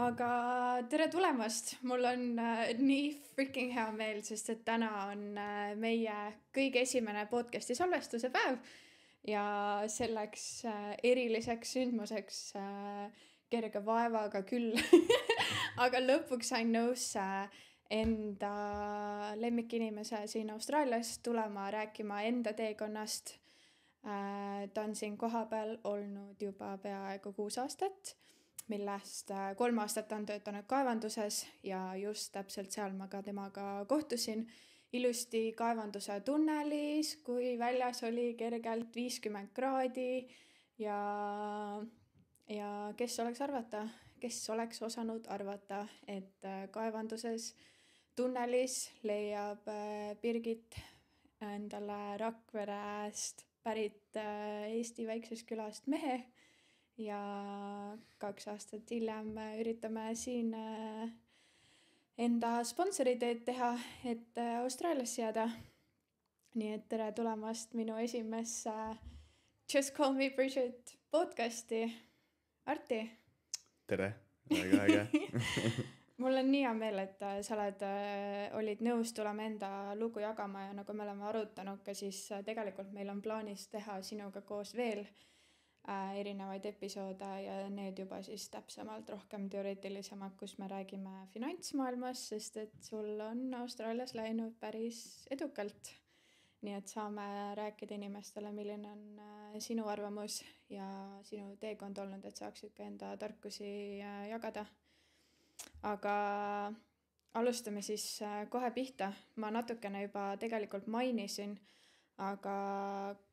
Aga tere tulemast, mul on nii freaking hea meel, sest et täna on meie kõige esimene podcasti salvestuse päev ja selleks eriliseks sündmuseks kerge vaevaga küll, aga lõpuks sain nõus enda lemmikinimese siin Austraalias tulema rääkima enda teekonnast. Ta on siin kohapeal olnud juba peaaegu 6 aastat, millest 3 aastat on töötanud kaevanduses ja just täpselt seal ma ka temaga kohtusin. Ilusti kaevanduse tunnelis, kui väljas oli kergelt 50 kraadi ja kes oleks osanud arvata, et kaevanduses tunnelis leiab Birgit endale Rakverest pärit Eesti väiksest külast mehe ja 2 aastat hiljem üritame siin enda sponsoriteed teha, et Austraaliasse jääda. Nii et tere tulemast minu esimesse Just Call Me Bridget podcasti. Arti. Tere, väga äge. Mul on nii hea meel, et sa olid nõus tulema enda lugu jagama ja nagu me oleme arutanud ka, siis tegelikult meil on plaanis teha sinuga koos veel erinevaid episoode ja need juba siis täpsemalt rohkem teoreetilisemad, kus me räägime finantsmaailmas, sest et sul on Austraalias läinud päris edukalt. Nii et saame rääkida inimestele, milline on sinu arvamus ja sinu teekond olnud, et saaksid ka enda tarkusi jagada. Aga alustame siis kohe pihta. Ma natukene juba tegelikult mainisin, aga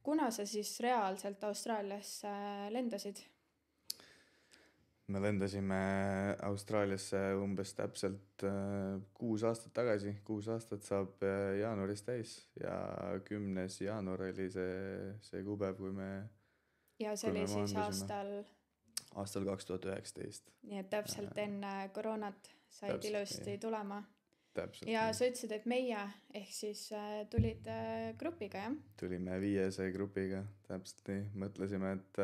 kuna sa siis reaalselt Austraaliasse lendasid? Me lendasime Austraaliasse umbes täpselt 6 aastat tagasi. 6 aastat saab jaanuaris täis ja 10. jaanuar oli see kuupäev, kui me Ja see oli siis aastal 2019. Nii et täpselt enne koroonat said Täpselt, ilusti nii. tulema. Täpselt. Ja sa ütlesid, et meie ehk siis tulid grupiga, jah? Tulime 5 grupiga, täpselt nii. Mõtlesime, et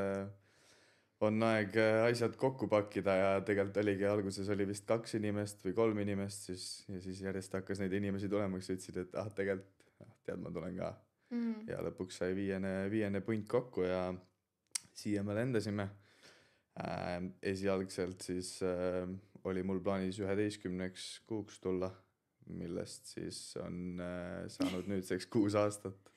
on aeg asjad kokku pakkida ja tegelikult oligi, alguses oli vist 2 inimest või 3 inimest ja siis järjest hakkas neid inimesi tulema, kes ütlesid, et tegelikult tead, ma tulen ka. Ja lõpuks sai 5 punt kokku ja siia me lendasime. Esialgselt siis oli mul plaanis 11 kuuks tulla, millest siis on saanud nüüdseks 6 aastat.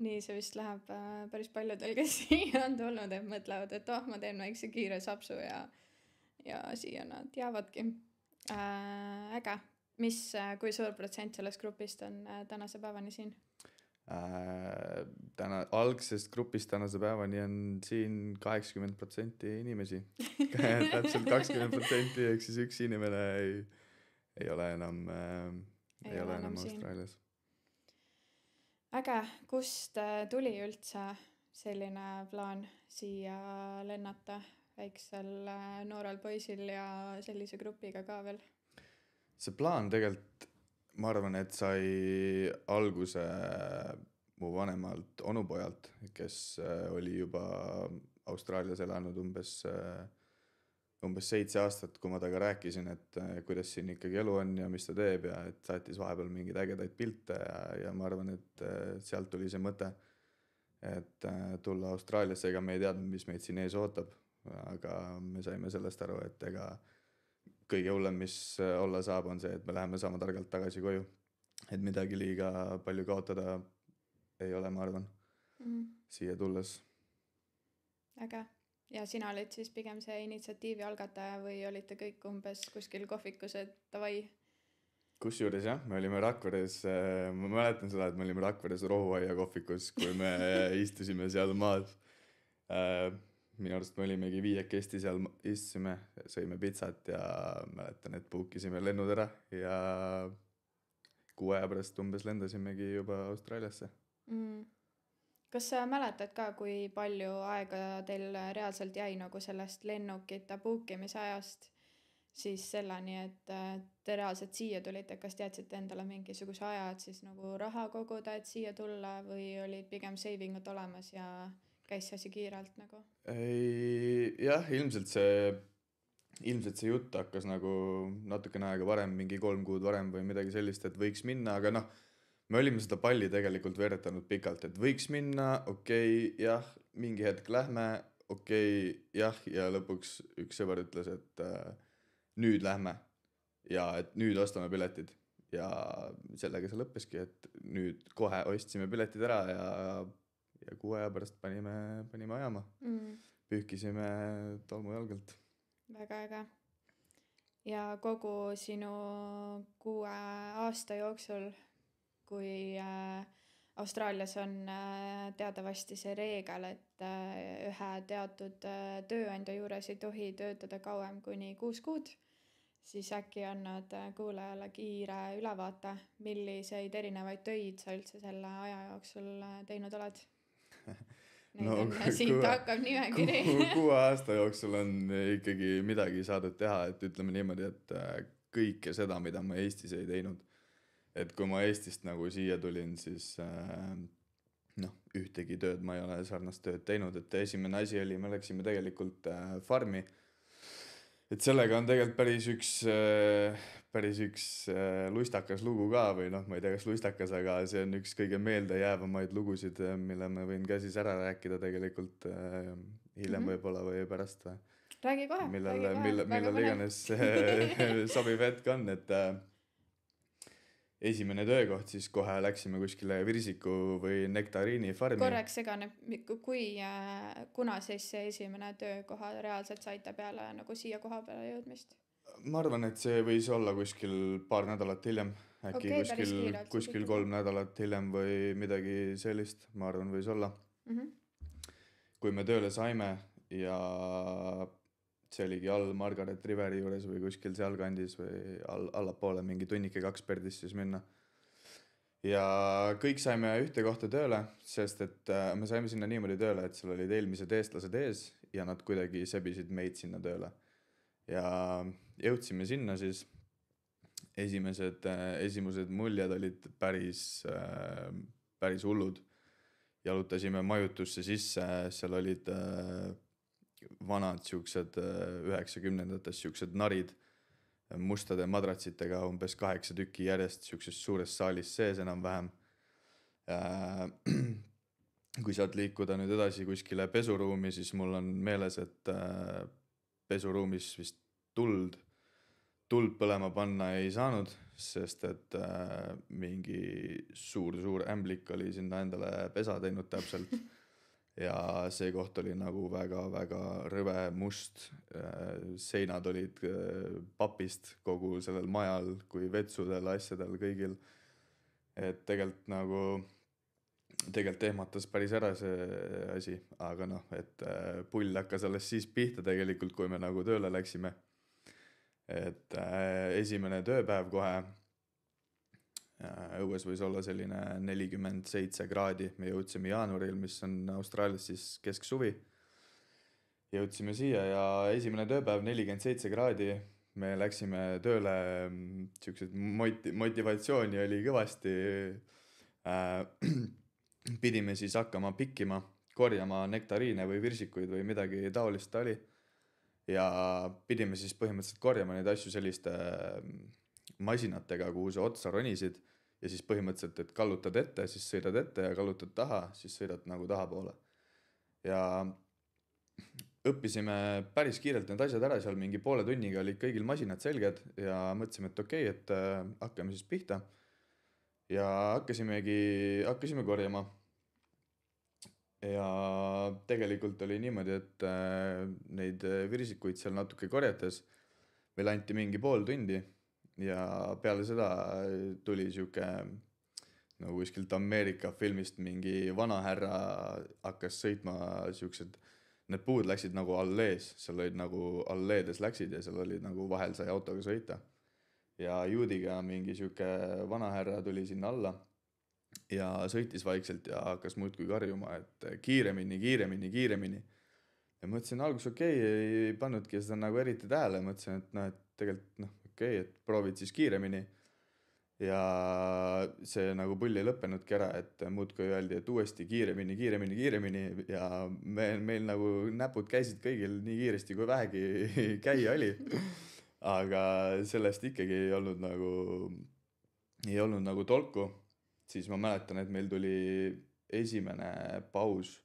Nii see vist läheb päris paljudel, kes siia on tulnud, et mõtlevad, et ma teen väikse kiire sapsu ja siia nad jäävadki. Äge. Kui suur protsent sellest grupist on tänase päevani siin? Algsest grupist tänase päevani on siin 80% inimesi. Täpselt 20%, ehk siis üks inimene ei ole enam Austraalias. Äge, kust tuli üldse selline plaan siia lennata väiksel noorel poisil ja sellise grupiga ka veel? See plaan tegelikult, ma arvan, et sai alguse mu vanemalt onupojalt, kes oli juba Austraalias elanud umbes 7 aastat, kui ma taga rääkisin, et kuidas siin ikkagi elu on ja mis ta teeb ja et saatis vahepeal mingeid ägedaid pilte ja ma arvan, et sealt tuli see mõte, et tulla Austraaliasse, ega me ei teadnud, mis meid siin ees ootab, aga me saime sellest aru, et ega kõige hullem, mis olla saab, on see, et me läheme sama targalt tagasi koju, et midagi liiga palju kaotada ei ole, ma arvan, siia tulles. Äge. Ja sina olid siis pigem see initsiatiivi algataja või olite kõik umbes kuskil kohvikus, et davai? Kusjuures jah, me olime Rakveres, ma mäletan seda, et me olime Rakveres Rohuaia kohvikus, kui me istusime seal maas. Minu arust me olimegi 5 seal istusime, sõime pitsat ja mäletan, et puukisime lennud ära ja 6 aja pärast umbes lendasimegi juba Austraaliasse. Kas sa mäletad ka, kui palju aega teil reaalselt jäi nagu sellest lennukite puukimise ajast siis selleni, et te reaalselt siia tulite? Kas teadsite endale mingisuguse aja, et siis nagu raha koguda, et siia tulla või olid pigem savingud olemas ja käis see asi kiirelt nagu? Jah, ilmselt see ilmselt see jutt hakkas nagu natukene aega varem, mingi 3 kuud varem või midagi sellist, et võiks minna, aga noh, me olime seda palli tegelikult veeretanud pikalt, et võiks minna, okei, jah, mingi hetk lähme, okei, jah, ja lõpuks üks sõber ütles, et nüüd lähme ja et nüüd ostame piletid ja sellega see lõppeski, et nüüd kohe ostsime piletid ära ja 6 aja pärast panime ajama. Pühkisime tolmujalgalt. Väga äge. Ja kogu sinu 6 aasta jooksul, kui Austraalias on teatavasti see reegel, et ühe teatud tööandja juures ei tohi töötada kauem kuni 6 kuud, siis äkki annad kuulajale kiire ülevaate, milliseid erinevaid töid sa üldse selle aja jooksul teinud oled? Siit hakkab nimekiri. 6 aasta jooksul on ikkagi midagi saadud teha, et ütleme niimoodi, et kõike seda, mida ma Eestis ei teinud. Et kui ma Eestist nagu siia tulin, siis ühtegi tööd ma ei ole sarnast tööd teinud, et esimene asi oli, me läksime tegelikult farmi. Et sellega on tegelikult päris üks luistakas lugu ka või ma ei tea, kas luistakas, aga see on üks kõige meeldejäävamaid lugusid, mille ma võin ka siis ära rääkida tegelikult hiljem võib-olla või pärast. Räägi kohe. Millal iganes sobiv hetk on, et esimene töökoht siis kohe läksime kuskile Virsiku või Nektariini farmi. Korraks segane, kuna siis see esimene töökoha reaalselt saite peale nagu siia koha peale jõudmist? Ma arvan, et see võis olla kuskil paar nädalat hiljem, äkki kuskil 3 nädalat hiljem või midagi sellist, ma arvan, võis olla. Kui me tööle saime ja see oligi all Margaret Riveri juures või kuskil sealkandis või allapoole mingi tunnike 2 perdis siis minna. Ja kõik saime ühte kohta tööle, sest et me saime sinna niimoodi tööle, et seal olid eelmised eestlased ees ja nad kuidagi sebisid meid sinna tööle. Ja jõudsime sinna siis, esimesed muljed olid päris hullud. Jalutasime majutusse sisse, seal olid vanad siuksed 90-ndates siuksed narid mustade madratsitega, umbes 8 tükki järjest siukses suures saalis sees enam-vähem. Kui saad liikuda nüüd edasi kuskile pesuruumi, siis mul on meeles, et pesuruumis vist tuld põlema panna ei saanud, sest et mingi suur ämblik oli sinna endale pesa teinud täpselt. Ja see koht oli nagu väga rõve must, seinad olid papist kogu sellel majal kui vetsudel, asjadel kõigil. Et tegelikult ehmatas päris ära see asi, aga et pull hakkas alles siis pihta tegelikult, kui me nagu tööle läksime. Et esimene tööpäev kohe õues võis olla selline 47 kraadi, me jõudsime jaanuaril, mis on Austraalias siis kesksuvi. Jõudsime siia ja esimene tööpäev 47 kraadi, me läksime tööle, siuksed motivatsiooni oli kõvasti. Pidime siis hakkama pikkima, korjama nektariine või virsikuid või midagi taolist oli. Ja pidime siis põhimõtteliselt korjama neid asju selliste masinatega, kuhu sa otsa ronisid. Ja siis põhimõtteliselt, et kallutad ette, siis sõidad ette ja kallutad taha, siis sõidad nagu tahapoole. Ja õppisime päris kiirelt need asjad ära, seal mingi poole tunniga olid kõigil masinad selged ja mõtlesime, et okei, et hakkame siis pihta. Ja hakkasime korjama. Ja tegelikult oli niimoodi, et neid virsikuid seal natuke korjates meil anti mingi pool tundi. Ja peale seda tuli siuke nagu kuskilt Ameerika filmist mingi vanahärra hakkas sõitma siuksed, need puud läksid nagu allees, seal olid nagu alleedes läksid ja seal olid nagu vahel sai autoga sõita. Ja juudiga mingi siuke vanahärra tuli sinna alla ja sõitis vaikselt ja hakkas muudkui karjuma, et kiiremini. Ja mõtlesin alguses ei pannudki seda nagu eriti tähele, mõtlesin, et tegelikult okei, et proovid siis kiiremini. ja see nagu pull ei lõppenudki ära, et muudkui öeldi, et uuesti kiiremini ja meil nagu näpud käisid kõigil nii kiiresti kui vähegi käia oli. Aga sellest ikkagi ei olnud nagu tolku. Siis ma mäletan, et meil tuli esimene paus,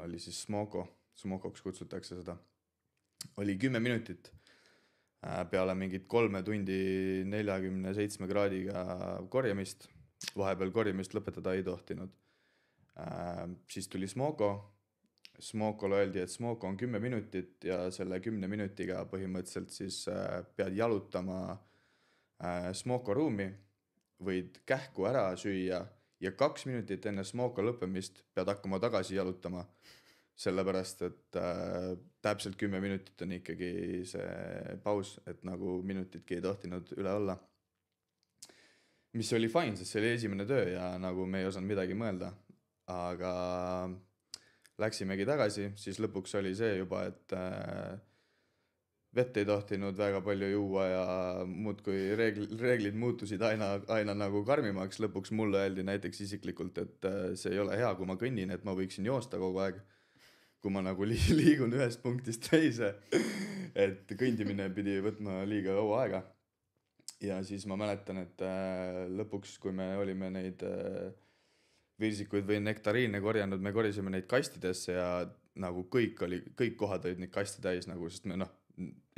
oli siis Smokoks kutsutakse seda, oli 10 minutit peale mingit 3 tundi 47 kraadiga korjamist. Vahepeal korjamist lõpetada ei tohtinud. Siis tuli Smokole öeldi, et Smoko on 10 minutit ja selle 10 minutiga põhimõtteliselt siis pead jalutama Smoko ruumi, võid kähku ära süüa ja 2 minutit enne Smoko lõppemist pead hakkama tagasi jalutama. Sellepärast, et täpselt 10 minutit on ikkagi see paus, et nagu minutitki ei tohtinud üle olla. Mis oli fine, sest see oli esimene töö ja nagu me ei osanud midagi mõelda. Aga läksimegi tagasi, siis lõpuks oli see juba, et vett ei tohtinud väga palju juua ja muudkui reeglid muutusid aina nagu karmimaks. Lõpuks mulle öeldi näiteks isiklikult, et see ei ole hea, kui ma kõnnin, et ma võiksin joosta kogu aeg, kui ma nagu liigun ühest punktist teise, et kõndimine pidi võtma liiga kaua aega. Ja siis ma mäletan, et lõpuks, kui me olime neid virsikuid või nektariine korjanud, me korisime neid kastidesse ja nagu kõik kohad olid neid kasti täis, nagu, sest me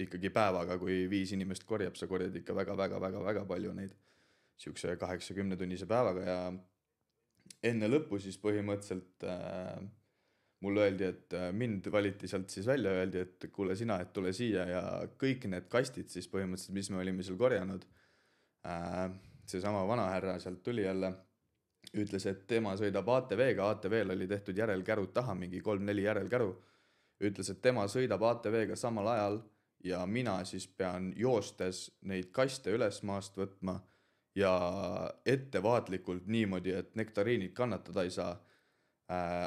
ikkagi päevaga, kui 5 inimest korjab, sa korjad ikka väga palju neid siukse 80 tunnise päevaga ja enne lõppu siis põhimõtteliselt mulle öeldi, et mind valiti sealt siis välja, öeldi, et kuule sina, et tule siia ja kõik need kastid siis põhimõtteliselt, mis me olime seal korjanud, seesama vanahärra sealt tuli jälle, ütles, et tema sõidab ATV-ga, ATV-l oli tehtud järelkärud taha, mingi 3-4 järelkäru, ütles, et tema sõidab ATV-ga samal ajal ja mina siis pean joostes neid kaste üles maast võtma ja ettevaatlikult niimoodi, et nektariinid kannatada ei saa,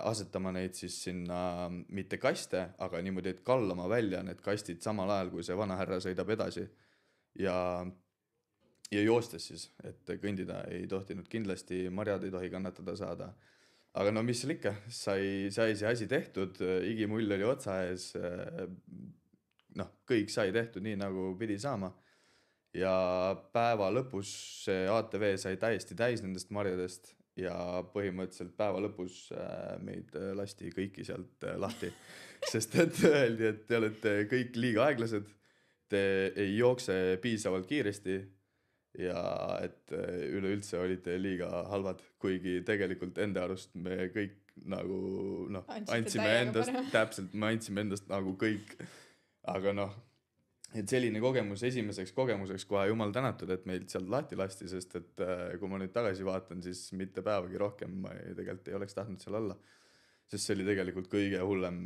asetama neid siis sinna mitte kaste, aga niimoodi, et kallama välja need kastid samal ajal, kui see vanahärra sõidab edasi ja joostes siis, et kõndida ei tohtinud kindlasti, marjad ei tohi kannatada saada. Aga no mis seal ikka, sai see asi tehtud, igimull oli otsa ees, kõik sai tehtud nii, nagu pidi saama ja päeva lõpus see ATV sai täiesti täis nendest marjadest ja põhimõtteliselt päeva lõpus meid lasti kõiki sealt lahti, sest et öeldi, et te olete kõik liiga aeglased, te ei jookse piisavalt kiiresti ja et üleüldse olite liiga halvad, kuigi tegelikult enda arust me kõik nagu andsime endast, täpselt me andsime endast nagu kõik, aga et selline kogemus, esimeseks kogemuseks kohe jumal tänatud, et meilt sealt lahti lasti, sest et kui ma nüüd tagasi vaatan, siis mitte päevagi rohkem ma tegelikult ei oleks tahtnud seal olla, sest see oli tegelikult kõige hullem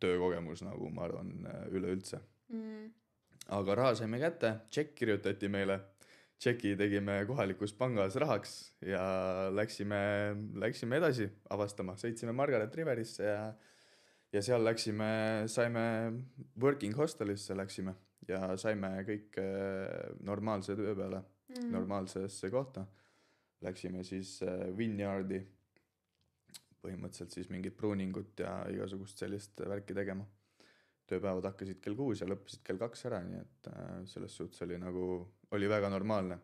töökogemus, nagu ma arvan, üleüldse. Aga raha saime kätte, tšekk kirjutati meile, tšeki tegime kohalikus pangas rahaks ja läksime edasi avastama, sõitsime Margaret Riverisse ja seal saime working hostelisse läksime ja saime kõik normaalse töö peale, normaalsesse kohta. Läksime siis vineyardi, põhimõtteliselt siis mingit pruuningut ja igasugust sellist värki tegema. Tööpäevad hakkasid kell 6 ja lõppesid kell 2 ära, nii et selles suhtes oli väga normaalne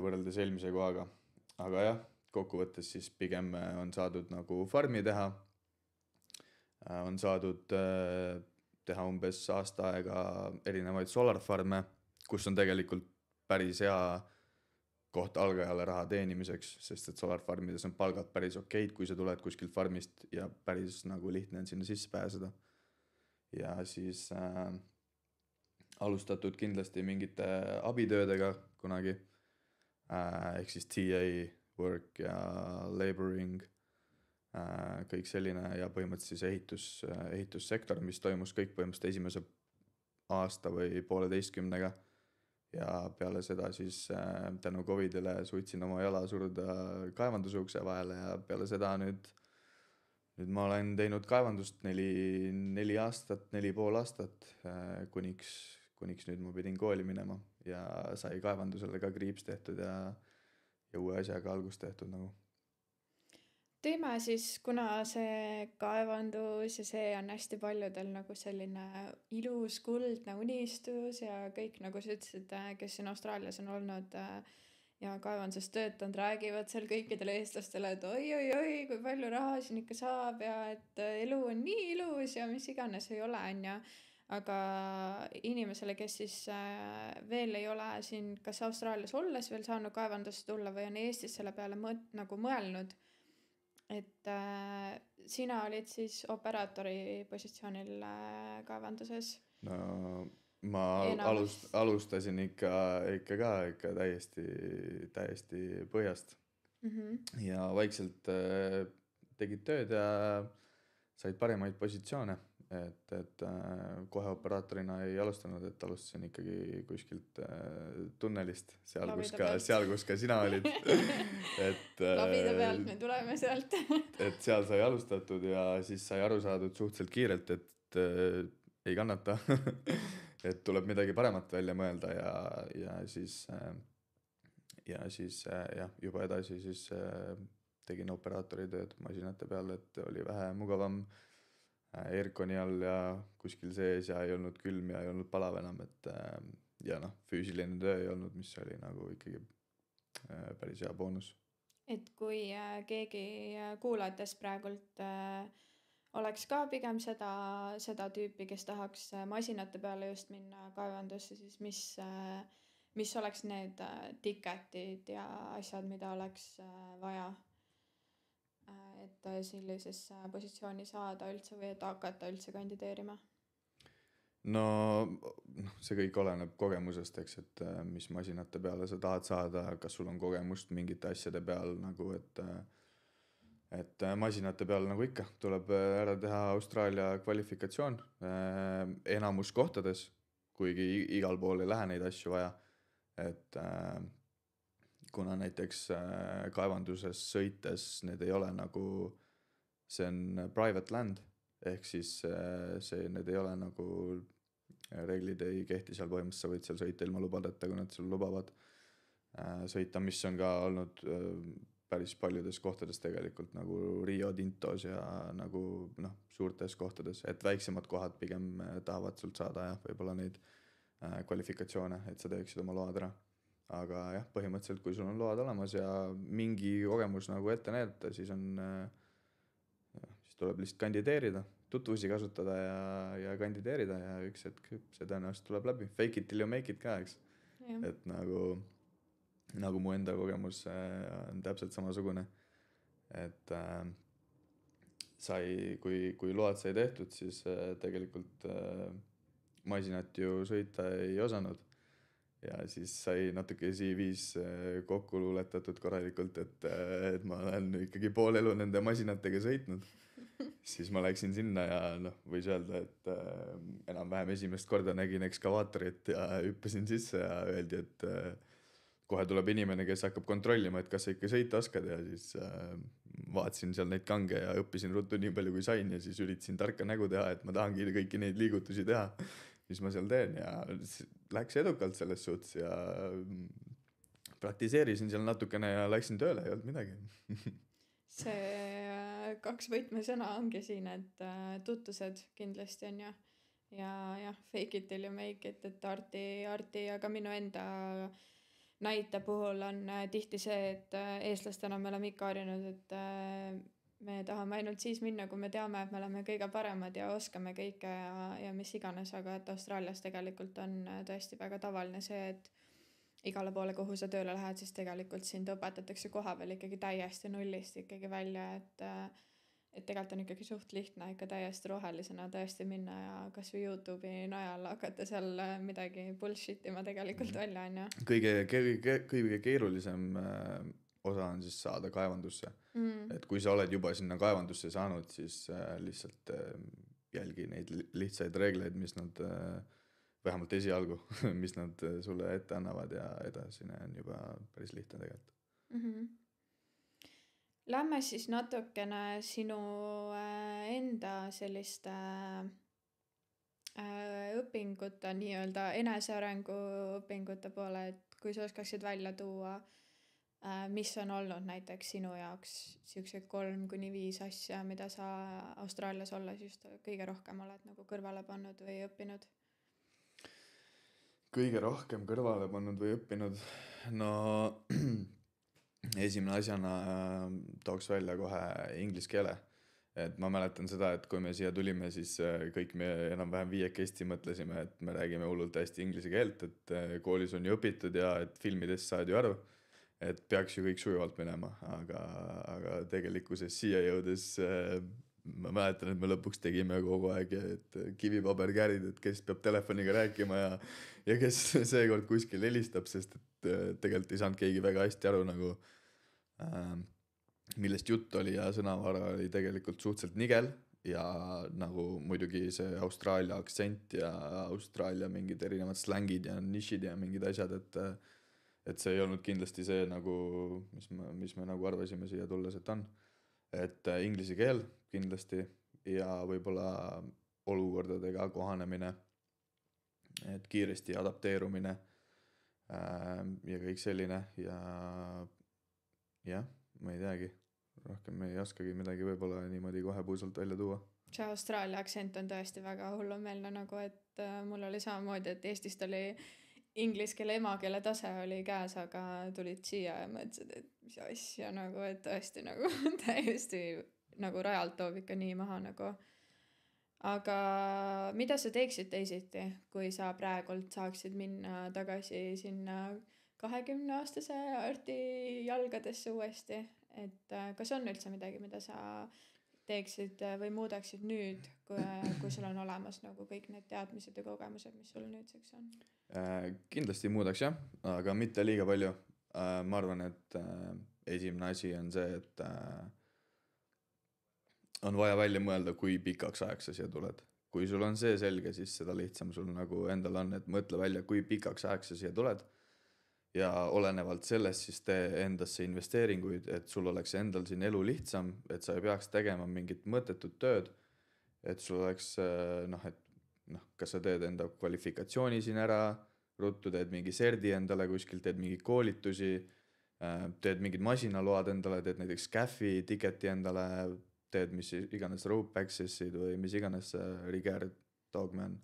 võrreldes eelmise kohaga. Aga jah, kokkuvõttes siis pigem on saadud nagu farmi teha, on saadud teha umbes aasta aega erinevaid solarfarme, kus on tegelikult päris hea koht algajale raha teenimiseks, sest et solarfarmides on palgad päris okeid, kui sa tuled kuskilt farmist ja päris nagu lihtne on sinna sisse pääseda. Ja siis alustatud kindlasti mingite abitöödega kunagi, ehk siis TA work ja laboring, kõik selline ja põhimõtteliselt siis ehitussektor, mis toimus kõik põhimõtteliselt esimese aasta või 1,5 ja peale seda siis tänu Covidile suutsin oma jala suruda kaevanduse ukse vahele ja peale seda nüüd ma olen teinud kaevandust 4 aastat, 4,5 aastat, kuniks nüüd ma pidin kooli minema ja sai kaevandusele ka kriips tehtud ja uue asjaga algust tehtud nagu. Teeme siis, kuna see kaevandus ja see on hästi paljudel nagu selline ilus kuldne unistus ja kõik, nagu sa ütlesid, kes siin Austraalias on olnud ja kaevanduses töötanud, räägivad seal kõikidele eestlastele, et oi, kui palju raha siin ikka saab ja et elu on nii ilus ja mis iganes ei ole, on ju. Aga inimesele, kes siis veel ei ole siin kas Austraalias olles veel saanud kaevandusse tulla või on Eestis selle peale nagu mõelnud, et sina olid siis operaatori positsioonil kaevanduses. No ma alustasin ikka täiesti põhjast. Ja vaikselt tegid tööd ja said paremaid positsioone, et kohe operaatorina ei alustanud, et alustasin ikkagi kuskilt tunnelist, seal kus ka sina olid. Labida pealt me tuleme sealt. Et seal sai alustatud ja siis sai aru saadud suhteliselt kiirelt, et ei kannata, et tuleb midagi paremat välja mõelda ja siis juba edasi siis tegin operaatori tööd masinate peal, et oli vähe mugavam airconi all ja kuskil sees ja ei olnud külm ja ei olnud palav enam, et ja füüsiline töö ei olnud, mis oli nagu ikkagi päris hea boonus. Et kui keegi kuulajatest praegult oleks ka pigem seda tüüpi, kes tahaks masinate peale just minna kaevandusse, siis mis oleks need tiketid ja asjad, mida oleks vaja, et sellisesse positsiooni saada üldse või et hakata üldse kandideerima? No see kõik oleneb kogemusest, eks, et mis masinate peale sa tahad saada, kas sul on kogemust mingite asjade peal nagu, et masinate peal nagu ikka tuleb ära teha Austraalia kvalifikatsioon enamus kohtades, kuigi igal pool ei lähe neid asju vaja, et kuna näiteks kaevanduses sõites need ei ole nagu, see on private land, ehk siis need ei ole nagu, reeglid ei kehti seal põhimõtteliselt, sa võid seal sõita ilma lubadeta, kui nad sul lubavad sõita, mis on ka olnud päris paljudes kohtades tegelikult nagu Rio Tintos ja nagu suurtes kohtades, et väiksemad kohad pigem tahavad sult saada ja võib-olla neid kvalifikatsioone, et sa teeksid oma load ära. Aga jah, põhimõtteliselt kui sul on load olemas ja mingi kogemus nagu ette näidata, siis tuleb lihtsalt kandideerida, tutvusi kasutada ja kandideerida ja üks hetk see tõenäoliselt tuleb läbi. Fake it till you make it ka, eks. Ja. Et nagu mu enda kogemus on täpselt samasugune. Et kui load sai tehtud, siis tegelikult masinat ju sõita ei osanud. Ja siis sai natuke CV-s kokku luuletatud korralikult, et ma olen ikkagi pool elu nende masinatega sõitnud. Siis ma läksin sinna ja võis öelda, et enam-vähem esimest korda nägin ekskavaatorit ja hüppasin sisse ja öeldi, et kohe tuleb inimene, kes hakkab kontrollima, et kas sa ikka sõita oskad ja siis vaatasin seal neid kange ja õppisin ruttu nii palju kui sain ja siis üritasin tarka nägu teha, et ma tahangi kõiki neid liigutusi teha, mis ma seal teen ja läks edukalt selles suhtes ja praktiseerisin seal natukene ja läksin tööle, ei olnud midagi. See 2 võtmesõna ongi siin, et tutvused kindlasti on ja fake it till you make it, et arti, aga minu enda näite puhul on tihti see, et eestlastena me oleme ikka harjunud, et me tahame ainult siis minna, kui me teame, et me oleme kõige paremad ja oskame kõike ja mis iganes, aga et Austraalias tegelikult on tõesti väga tavaline see, et igale poole, kuhu sa tööle lähed, siis tegelikult sind õpetatakse koha peal ikkagi täiesti nullist ikkagi välja, et tegelikult on ikkagi suht lihtne ikka täiesti rohelisena tõesti minna ja kas või YouTube'i najal hakata seal midagi bullshitima tegelikult välja, on ju. Kõige keerulisem osa on siis saada kaevandusse. Et kui sa oled juba sinna kaevandusse saanud, siis lihtsalt jälgi neid lihtsaid reegleid, mis nad vähemalt esialgu, mis nad sulle ette annavad ja edasine on juba päris lihtne tegelikult. Lähme siis natukene sinu enda selliste õpingute nii-öelda enesearengu õpingute poole, et kui sa oskaksid välja tuua, mis on olnud näiteks sinu jaoks siuksed 3-5 asja, mida sa Austraalias olles just kõige rohkem oled nagu kõrvale pannud või õppinud? Kõige rohkem kõrvale pannud või õppinud? No esimene asjana tooks välja kohe inglise keele. Et ma mäletan seda, et kui me siia tulime, siis kõik me enam-vähem 5 mõtlesime, et me räägime hullult hästi inglise keelt, et koolis on ju õpitud ja et filmidest saad ju aru, et peaks ju kõik sujuvalt minema, aga tegelikkuses siia jõudes ma mäletan, et me lõpuks tegime kogu aeg, et kivipaberkäärid, et kes peab telefoniga rääkima ja kes seekord kuskil helistab, sest et tegelikult ei saanud keegi väga hästi aru nagu millest jutt oli ja sõnavara oli tegelikult suhteliselt nigel ja nagu muidugi see Austraalia aktsent ja Austraalia mingid erinevad slängid ja nišid ja mingid asjad, et see ei olnud kindlasti see nagu, mis me nagu arvasime siia tulles, et on. Et inglise keel kindlasti ja võib-olla olukordadega kohanemine, et kiiresti adapteerumine ja kõik selline ja jah, ma ei teagi, rohkem ei oskagi midagi võib-olla niimoodi kohe puusalt välja tuua. See Austraalia aktsent on tõesti väga hullumeelne nagu, et mul oli samamoodi, et Eestist oli inglise keele emakeele tase oli käes, aga tulid siia ja mõtlesid, et mis asja nagu, et tõesti nagu täiesti nagu rajalt toob ikka nii maha nagu. Aga mida sa teeksid teisiti, kui sa praegult saaksid minna tagasi sinna 20-aastase Arti jalgadesse uuesti, et kas on üldse midagi, mida sa teeksid või muudaksid nüüd, kui sul on olemas nagu kõik need teadmised ja kogemused, mis sul nüüdseks on? Kindlasti muudaks jah, aga mitte liiga palju. Ma arvan, et esimene asi on see, et on vaja välja mõelda, kui pikaks ajaks sa siia tuled. Kui sul on see selge, siis seda lihtsam sul nagu endal on, et mõtle välja, kui pikaks ajaks sa siia tuled ja olenevalt sellest siis tee endasse investeeringuid, et sul oleks endal siin elu lihtsam, et sa ei peaks tegema mingit mõttetut tööd, et sul oleks kas sa teed enda kvalifikatsiooni siin ära, ruttu teed mingi serdi endale kuskil, teed mingi koolitusi, teed mingid masinaload endale, teed näiteks CAFi tiketi endale, teed mis iganes rope access'id või mis iganes rigger dogman,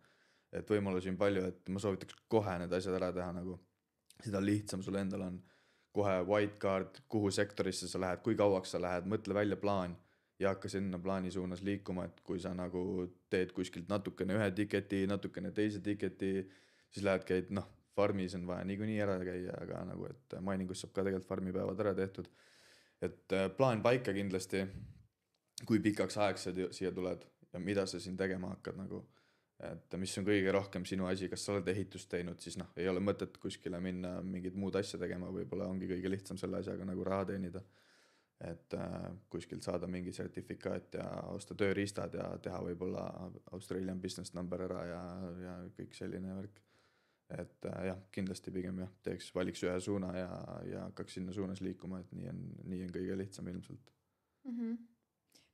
et võimalusi on palju, et ma soovitaks kohe need asjad ära teha nagu. Seda lihtsam sul endal on kohe white card, kuhu sektorisse sa lähed, kui kauaks sa lähed, mõtle välja plaan ja hakka sinna plaani suunas liikuma, et kui sa nagu teed kuskilt natukene ühe tiketi, natukene teise tiketi, siis lähed käid, farmis on vaja niikuinii ära käia, aga nagu, et miningus saab ka tegelikult farmipäevad ära tehtud. Et plaan paika kindlasti, kui pikaks ajaks sa siia tuled ja mida sa siin tegema hakkad nagu. Et mis on kõige rohkem sinu asi, kas sa oled ehitust teinud, siis ei ole mõtet kuskile minna mingid muud asja tegema, võib-olla ongi kõige lihtsam selle asjaga nagu raha teenida. Et kuskilt saada mingi sertifikaat ja osta tööriistad ja teha võib-olla Australian business number ära ja kõik selline värk. Et jah, kindlasti pigem jah, valiks ühe suuna ja hakkaks sinna suunas liikuma, et nii on kõige lihtsam ilmselt.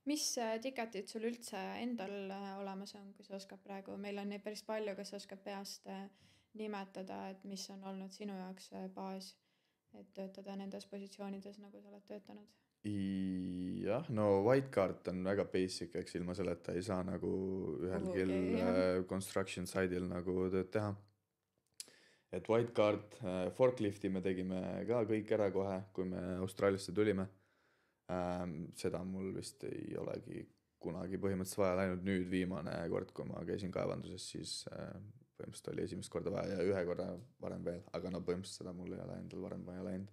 Mis tiketid sul üldse endal olemas on, kui sa oskad praegu? Meil on neid päris palju, kas sa oskad peast nimetada, et mis on olnud sinu jaoks baas, et töötada nendes positsioonides, nagu sa oled töötanud? Jah, white card on väga basic, eks ilma selleta ei saa nagu ühelgi construction side'il nagu tööd teha. Et white card, forklifti me tegime ka kõik ära kohe, kui me Austraaliasse tulime. Seda mul vist ei olegi kunagi põhimõtteliselt vaja läinud. Nüüd viimane kord, kui ma käisin kaevanduses, siis põhimõtteliselt oli esimest korda vaja ja ühe korra varem veel, aga põhimõtteliselt seda mul ei ole endal varem vaja läinud.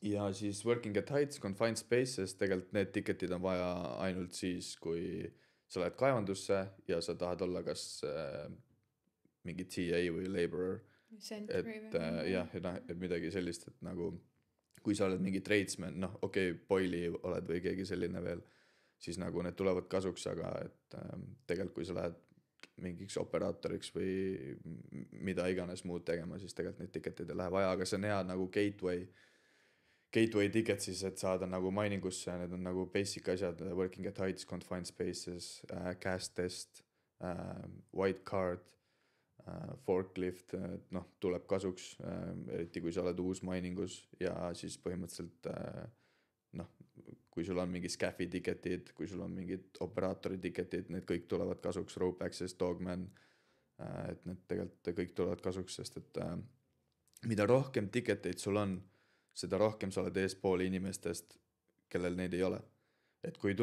Ja siis working at heights, confined spaces, tegelikult need tiketid on vaja ainult siis, kui sa lähed kaevandusse ja sa tahad olla kas mingi TA või laborer. Et midagi sellist, et nagu kui sa oled mingi tradesman, boili oled või keegi selline veel, siis nagu need tulevad kasuks, aga et tegelikult kui sa lähed mingiks operaatoriks või mida iganes muud tegema, siis tegelikult neid tiketid ei lähe vaja, aga see on hea nagu gateway ticket siis, et saada nagu miningusse, need on nagu basic asjad, working at heights, confined spaces, gas test, white card, forklift, et noh, tuleb kasuks, eriti kui sa oled uus miningus ja siis põhimõtteliselt noh, kui sul on mingi scaffi ticketid, kui sul on mingid operaatori ticketid, need kõik tulevad kasuks, rope access, dogman, et need tegelikult kõik tulevad kasuks, sest et mida rohkem ticketeid sul on, seda rohkem sa oled eespool inimestest, kellel neid ei ole. Et kui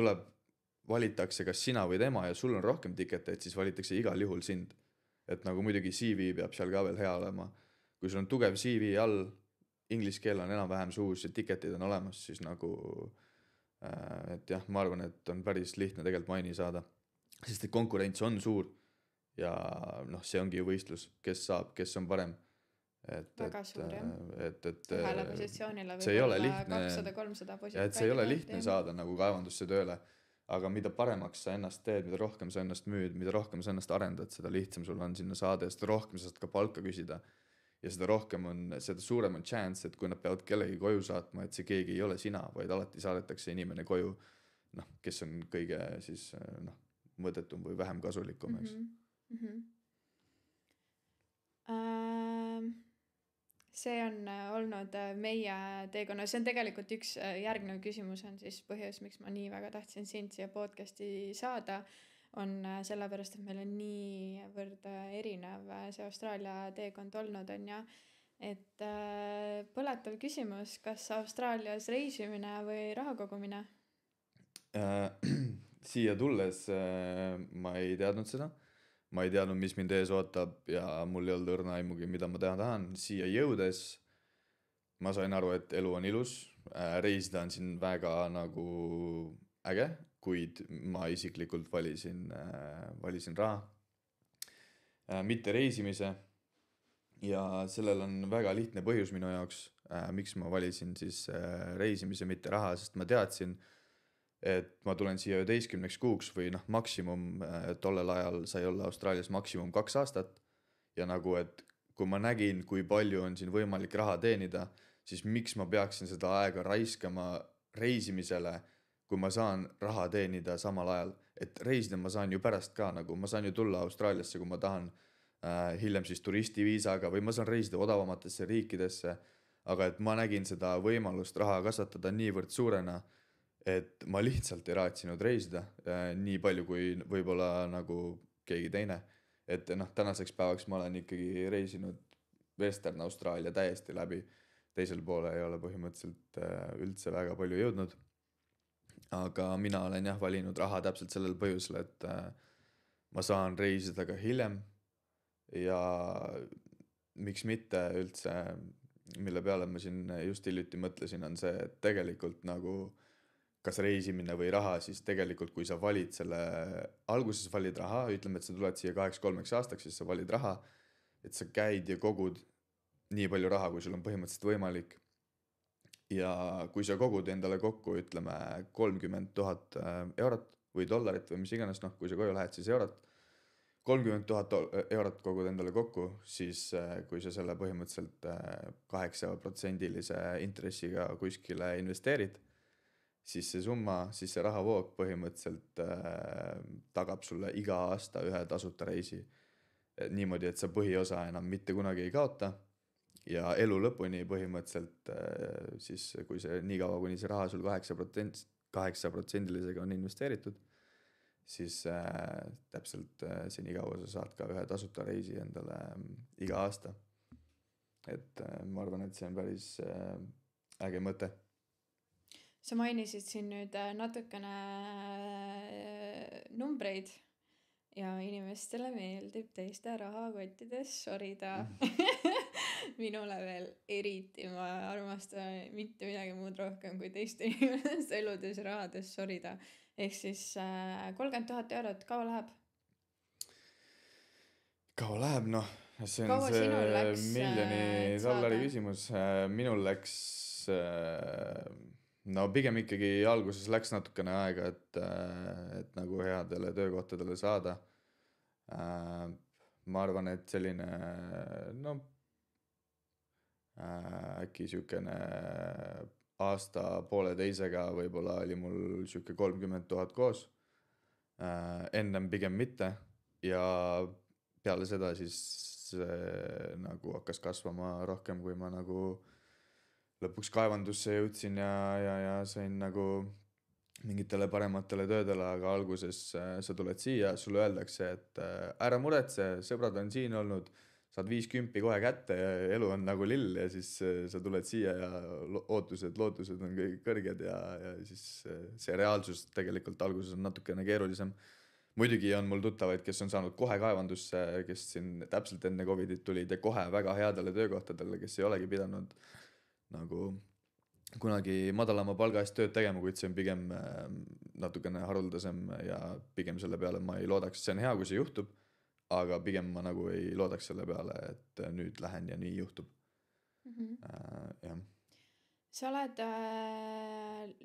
valitakse kas sina või tema ja sul on rohkem ticketeid, siis valitakse igal juhul sind. Et nagu muidugi CV peab seal ka veel hea olema. Kui sul on tugev CV all, inglise keel on enam-vähem suus ja ticketid on olemas, siis nagu et jah, ma arvan, et on päris lihtne tegelikult maini saada. Sest et konkurents on suur ja noh, see ongi ju võistlus, kes saab, kes on parem. Väga suur, jah. Et ühele positsioonile see ei võib ole olla lihtne, 200-300 positsioonile. ja et see ei ole lihtne saada nagu kaevandusse tööle, aga mida paremaks sa ennast teed, mida rohkem sa ennast müüd, mida rohkem sa ennast arendad, seda lihtsam sul on sinna saada ja seda rohkem sa saad ka palka küsida. Ja seda suurem on chance, et kui nad peavad kellegi koju saatma, et see keegi ei ole sina, vaid alati saadetakse inimene koju, noh, kes on kõige siis noh, mõõdetum või vähem kasulikum, eks. See on olnud meie teekonna, see on tegelikult üks järgnev küsimus on siis põhjus, miks ma nii väga tahtsin sind siia podcasti saada, on sellepärast, et meil on niivõrd erinev see Austraalia teekond olnud on ja et põletav küsimus, kas Austraalias reisimine või raha kogumine? Siia tulles ma ei teadnud seda. Ma ei teadnud, mis mind ees ootab ja mul ei olnud õrna aimugi, mida ma teha tahan. Siia jõudes ma sain aru, et elu on ilus. Reisida on siin väga nagu äge, kuid ma isiklikult valisin raha, mitte reisimise. Ja sellel on väga lihtne põhjus minu jaoks, miks ma valisin siis reisimise, mitte raha, sest ma teadsin, et ma tulen siia 11 kuuks või noh, maksimum tollel ajal sai olla Austraalias maksimum 2 aastat. Ja nagu, et kui ma nägin, kui palju on siin võimalik raha teenida, siis miks ma peaksin seda aega raiskama reisimisele, kui ma saan raha teenida samal ajal. Et reisida ma saan ju pärast ka, nagu ma saan ju tulla Austraaliasse, kui ma tahan hiljem siis turistiviisaga või ma saan reisida odavamatesse riikidesse. Aga et ma nägin seda võimalust raha kasvatada niivõrd suurena, et ma lihtsalt ei raatsinud reisida nii palju kui võib-olla nagu keegi teine. Et noh, tänaseks päevaks ma olen ikkagi reisinud Western Austraalia täiesti läbi. Teisel poole ei ole põhimõtteliselt üldse väga palju jõudnud. Aga mina olen jah valinud raha täpselt sellel põhjusel, et ma saan reisida ka hiljem ja miks mitte üldse, mille peale ma siin just hiljuti mõtlesin, on see, et tegelikult nagu kas reisimine või raha, siis tegelikult kui sa valid selle, alguses valid raha, ütleme, et sa tuled siia 2-3 aastaks, siis sa valid raha, et sa käid ja kogud nii palju raha, kui sul on põhimõtteliselt võimalik. Ja kui sa kogud endale kokku, ütleme 30,000 eurot või dollarit või mis iganes, noh, kui sa koju lähed, siis eurot, 30,000 eurot kogud endale kokku, siis kui sa selle põhimõtteliselt 8%-lise intressiga kuskile investeerid, siis see summa, siis see rahavoog põhimõtteliselt tagab sulle iga aasta ühe tasuta reisi. Niimoodi, et sa põhiosa enam mitte kunagi ei kaota ja elu lõpuni põhimõtteliselt siis kui see nii kaua, kuni see raha sul 8%-lisega on investeeritud, siis täpselt see nii kaua sa saad ka ühe tasuta reisi endale iga aasta. Et ma arvan, et see on päris äge mõte. Sa mainisid siin nüüd natukene numbreid ja inimestele meeldib teiste rahakottides sorida. Minule veel eriti, ma armastan mitte midagi muud rohkem kui teiste inimeste eludes ja rahades sorida. Ehk siis 30,000 eurot, kaua läheb? Kaua läheb, noh, see on see miljoni dollari küsimus. Minul läks no pigem ikkagi alguses läks natukene aega, et nagu headele töökohtadele saada. Ma arvan, et selline no äkki sükene aasta poole teisega võib-olla oli mul süke 30,000 koos. Ennem pigem mitte, ja peale seda siis nagu hakkas kasvama rohkem, kui ma nagu lõpuks kaevandusse jõudsin ja sain nagu mingitele parematele töödele, aga alguses sa tuled siia, sulle öeldakse, et ära muretse, sõbrad on siin olnud, saad 50 kohe kätte ja elu on nagu lill ja siis sa tuled siia ja lootused on kõik kõrged ja siis see reaalsus tegelikult alguses on natukene keerulisem. Muidugi on mul tuttavaid, kes on saanud kohe kaevandusse, kes siin täpselt enne Covidit tulid ja kohe väga headele töökohtadele, kes ei olegi pidanud nagu kunagi madalama palga eest tööd tegema, kuid see on pigem natukene haruldasem ja pigem selle peale ma ei loodaks, see on hea, kui see juhtub, aga pigem ma nagu ei loodaks selle peale, et nüüd lähen ja nii juhtub. Jah. Sa oled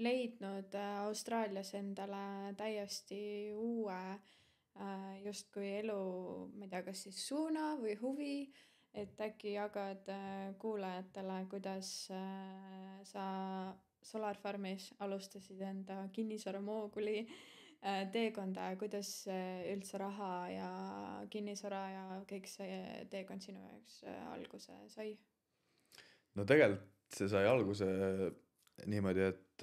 leidnud Austraalias endale täiesti uue justkui elu, ma ei tea, kas siis suuna või huvi, et äkki jagad kuulajatele, kuidas sa Solar Farmis alustasid enda kinnisvaramooguli teekonda ja kuidas üldse raha ja kinnisvara ja kõik see teekond sinu jaoks alguse sai? No tegelikult see sai alguse niimoodi, et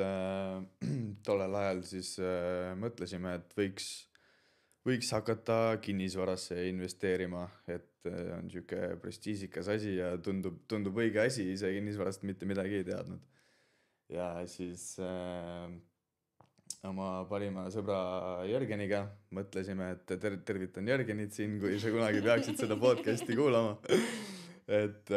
tollel ajal siis mõtlesime, et võiks hakata kinnisvarasse investeerima, et on siuke prestiižikas asi ja tundub õige asi, ise kinnisvarast mitte midagi ei teadnud. Ja siis oma parima sõbra Jörgeniga mõtlesime, et tervitan Jörgenit siin, kui sa kunagi peaksid seda podcasti kuulama. Et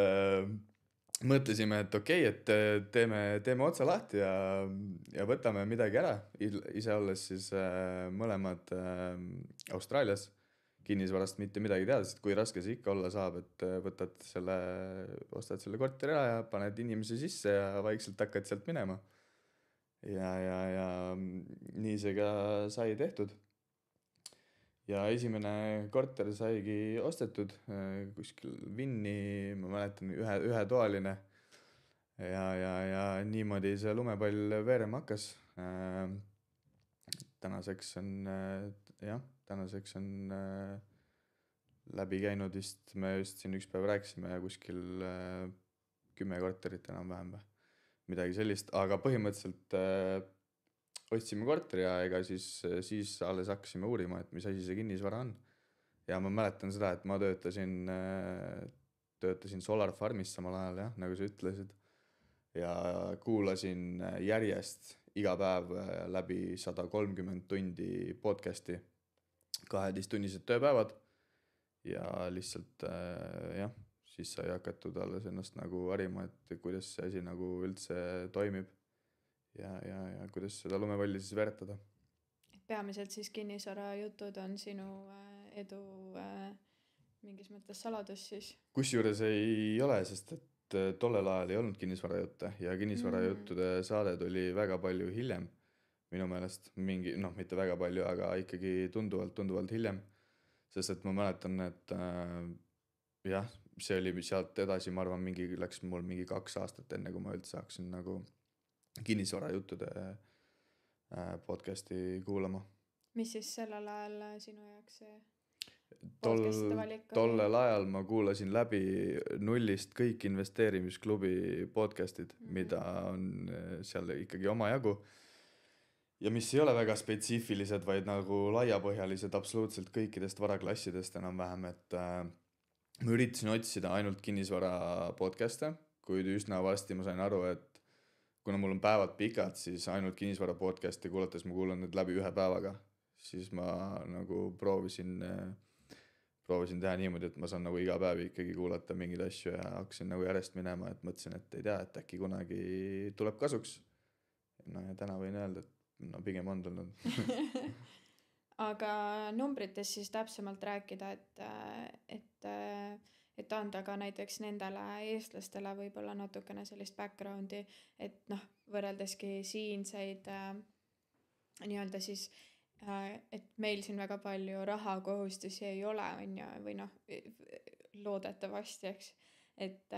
mõtlesime, et okei, et teeme otsa lahti ja võtame midagi ära, ise olles siis mõlemad Austraalias kinnisvarast mitte midagi teada, sest kui raske see ikka olla saab, et ostad selle korteri ära ja paned inimesi sisse ja vaikselt hakkad sealt minema. Ja nii see ka sai tehtud. Ja esimene korter saigi ostetud kuskil Vinni, ma mäletan, ühetoaline ja niimoodi see lumepall veerema hakkas. Tänaseks on läbi käinud vist, me just siin üks päev rääkisime kuskil 10 korterit enam-vähem või midagi sellist, aga põhimõtteliselt ostsime korteri ja ega siis alles hakkasime uurima, et mis asi see kinnisvara on. Ja ma mäletan seda, et ma töötasin Solar Farmis samal ajal, jah, nagu sa ütlesid. Ja kuulasin järjest iga päev läbi 130 tundi podcasti, 12-tunnised tööpäevad. Ja lihtsalt, jah, siis sai hakatud alles ennast nagu harima, et kuidas see asi nagu üldse toimib. Ja kuidas seda lumepalli siis veeretada. Peamiselt siis kinnisvara jutud on sinu edu mingis mõttes saladus siis? Kusjuures ei ole, sest et tollel ajal ei olnud kinnisvara jutte ja kinnisvara juttude saade tuli väga palju hiljem minu meelest. Mitte väga palju, aga ikkagi tunduvalt hiljem. Sest et ma mäletan, et jah, see oli sealt edasi, ma arvan, läks mul mingi 2 aastat enne, kui ma üldse hakkasin nagu kinnisvara juttude podcasti kuulama. Mis siis sellel ajal sinu jaoks see podcastide valik oli? Tollel ajal ma kuulasin läbi nullist kõik investeerimisklubi podcastid, mida on seal ikkagi omajagu ja mis ei ole väga spetsiifilised, vaid nagu laiapõhjalised absoluutselt kõikidest varaklassidest enam-vähem, et ma üritasin otsida ainult kinnisvara podcaste, kuid üsna varsti ma sain aru, et kuna mul on päevad pikad, siis ainult kinnisvara podcasti kuulates ma kuulan need läbi 1 päevaga. Siis ma nagu proovisin teha niimoodi, et ma saan nagu iga päev ikkagi kuulata mingeid asju ja hakkasin nagu järjest minema, et mõtlesin, et ei tea, et äkki kunagi tuleb kasuks. No ja täna võin öelda, et pigem on tulnud. Aga numbrites siis täpsemalt rääkida, et anda ka näiteks nendele eestlastele võib-olla natukene sellist backgroundi, et võrreldeski siinseid nii-öelda siis, et meil siin väga palju rahakohustusi ei ole, või loodetavasti, eks. Et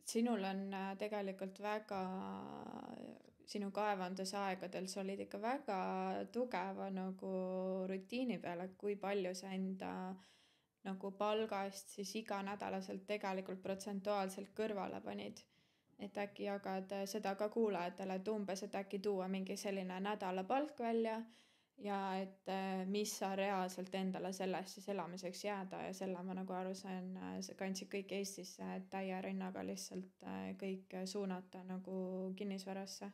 sinul on tegelikult väga sinu kaevandusaegadel sa olid ikka väga tugeva nagu rutiini peale, kui palju sa enda nagu palgast siis iganädalaselt tegelikult protsentuaalselt kõrvale panid. Et äkki jagad seda ka kuulajatele, et umbes, et äkki tuua mingi selline nädalapalk välja ja et mis sa reaalselt endale sellest siis elamiseks jääda ja selle ma nagu aru sain, sa kandsid kõik Eestisse täie rinnaga lihtsalt kõik suunata nagu kinnisvarasse.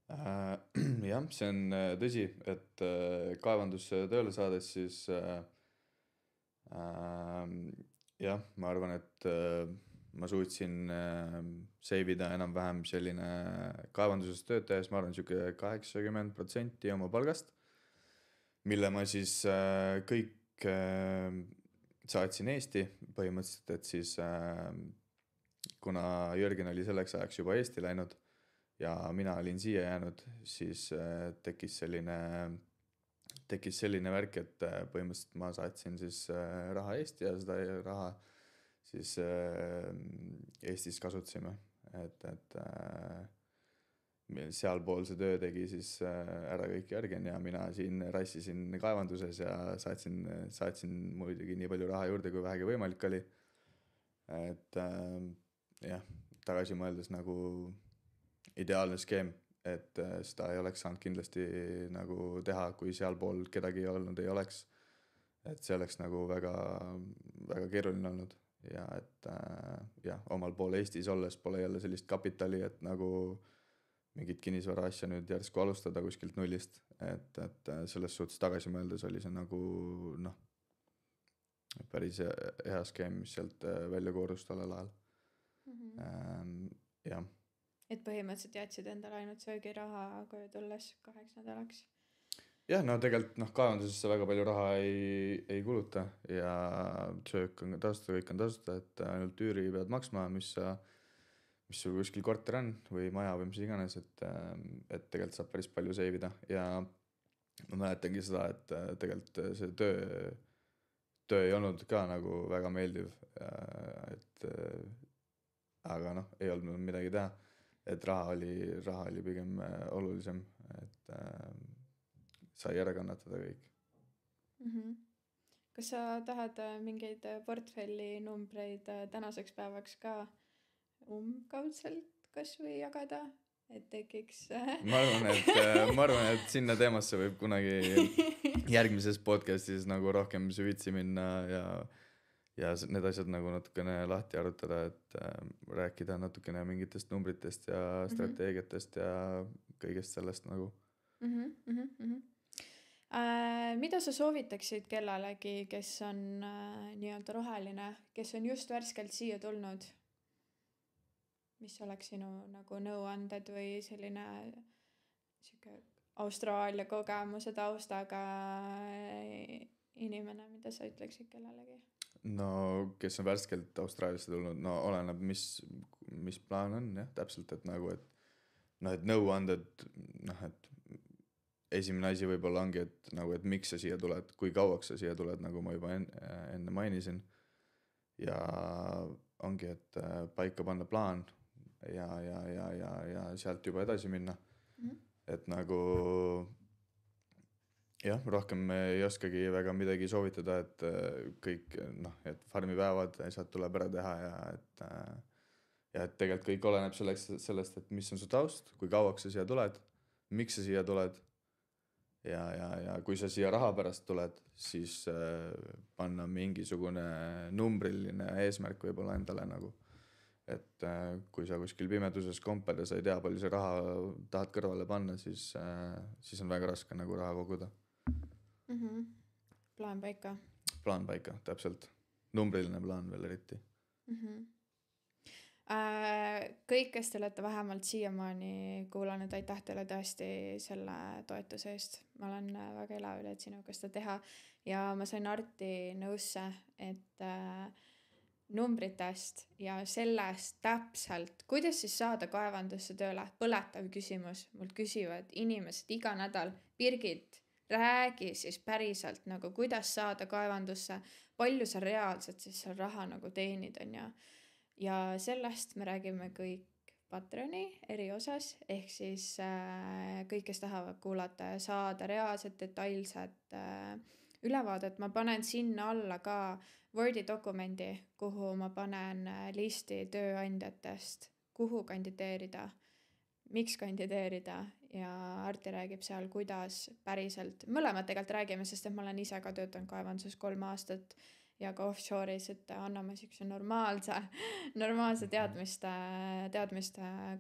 Jah, see on tõsi, et kaevandusse tööle saades siis jah, ma arvan, et ma suutsin save ida enam-vähem selline kaevanduses töötajas, ma arvan, siuke 80% oma palgast, mille ma siis kõik saatsin Eesti põhimõtteliselt, et siis kuna Jörgen oli selleks ajaks juba Eesti läinud ja mina olin siia jäänud, siis tekkis selline värk, et põhimõtteliselt ma saatsin siis raha Eesti ja seda raha siis Eestis kasutasime, et sealpool see töö tegi siis ära kõik Jörgen ja mina siin rassisin kaevanduses ja saatsin muidugi nii palju raha juurde, kui vähegi võimalik oli. Et jah, tagasi mõeldes nagu ideaalne skeem, et seda ei oleks saanud kindlasti nagu teha, kui sealpool kedagi olnud ei oleks. Et see oleks nagu väga, väga keeruline olnud. Ja et jah, omal pool Eestis olles pole jälle sellist kapitali, et nagu mingit kinnisvara asja nüüd järsku alustada kuskilt nullist, et selles suhtes tagasi mõeldes oli see nagu päris hea skeem, mis sealt välja koorus tollel ajal. Jah. Et põhimõtteliselt jätsid endale ainult söögiraha koju tulles 2 nädalaks? Jah, no tegelikult kaevandusesse väga palju raha ei kuluta ja söök on tasuta, kõik on tasuta, et ainult üüri pead maksma, mis sul kuskil korter on või maja või mis iganes, et tegelikult saab päris palju save ida ja ma mäletangi seda, et tegelikult see töö ei olnud ka nagu väga meeldiv, et aga ei olnud midagi teha, et raha oli pigem olulisem, et sai ära kannatada kõik. Kas sa tahad mingeid portfelli numbreid tänaseks päevaks ka umbkaudselt kas või jagada, et tekiks ma arvan, et sinna teemasse võib kunagi järgmises podcastis nagu rohkem süvitsi minna ja need asjad nagu natukene lahti arutada, et rääkida natukene mingitest numbritest ja strateegiatest ja kõigest sellest nagu. Mida sa soovitaksid kellelegi, kes on nii-öelda roheline, kes on just värskelt siia tulnud? Mis oleks sinu nagu nõuanded või selline Austraalia kogemuse taustaga inimene, mida sa ütleksid kellelegi? No kes on värskelt Austraaliasse tulnud, no oleneb mis plaan on, jah, täpselt, et nagu, et nõuanded, et esimene asi võib-olla ongi, et miks sa siia tuled, kui kauaks sa siia tuled, nagu ma juba enne mainisin. Ja ongi, et paika panna plaan ja sealt juba edasi minna. Et nagu jah, rohkem ei oskagi väga midagi soovitada, et kõik, et farmipäevad asjad tuleb ära teha ja et tegelikult kõik oleneb sellest, et mis on su taust, kui kauaks sa siia tuled, miks sa siia tuled. Ja kui sa siia raha pärast tuled, siis panna mingisugune numbriline eesmärk võib-olla endale nagu. Et kui sa kuskil pimeduses komped ja sa ei tea, palju sa raha tahad kõrvale panna, siis on väga raske nagu raha koguda. Plaan paika. Plaan paika, täpselt. Numbriline plaan veel eriti. Kõik, kes te olete vähemalt siiamaani kuulanud, aitäh teile tõesti selle toetuse eest. Ma olen väga elav üle, et sinuga seda teha ja ma sain Arti nõusse, et numbritest ja sellest täpselt, kuidas siis saada kaevandusse tööle, põletav küsimus. Mult küsivad inimesed iga nädal, Birgit, räägi siis päriselt nagu, kuidas saada kaevandusse, palju sa reaalselt siis seal raha nagu teenid on ja sellest me räägime kõik Patreoni eriosas, ehk siis kõik, kes tahavad kuulata ja saada reaalset detailset ülevaadet, ma panen sinna alla ka Wordi dokumendi, kuhu ma panen listi tööandjatest, kuhu kandideerida, miks kandideerida ja Arti räägib seal, kuidas päriselt, mõlemad tegelikult räägime, sest et ma olen ise ka töötanud kaevanduses 3 aastat ja ka offshore'is, et anname siukse normaalse teadmiste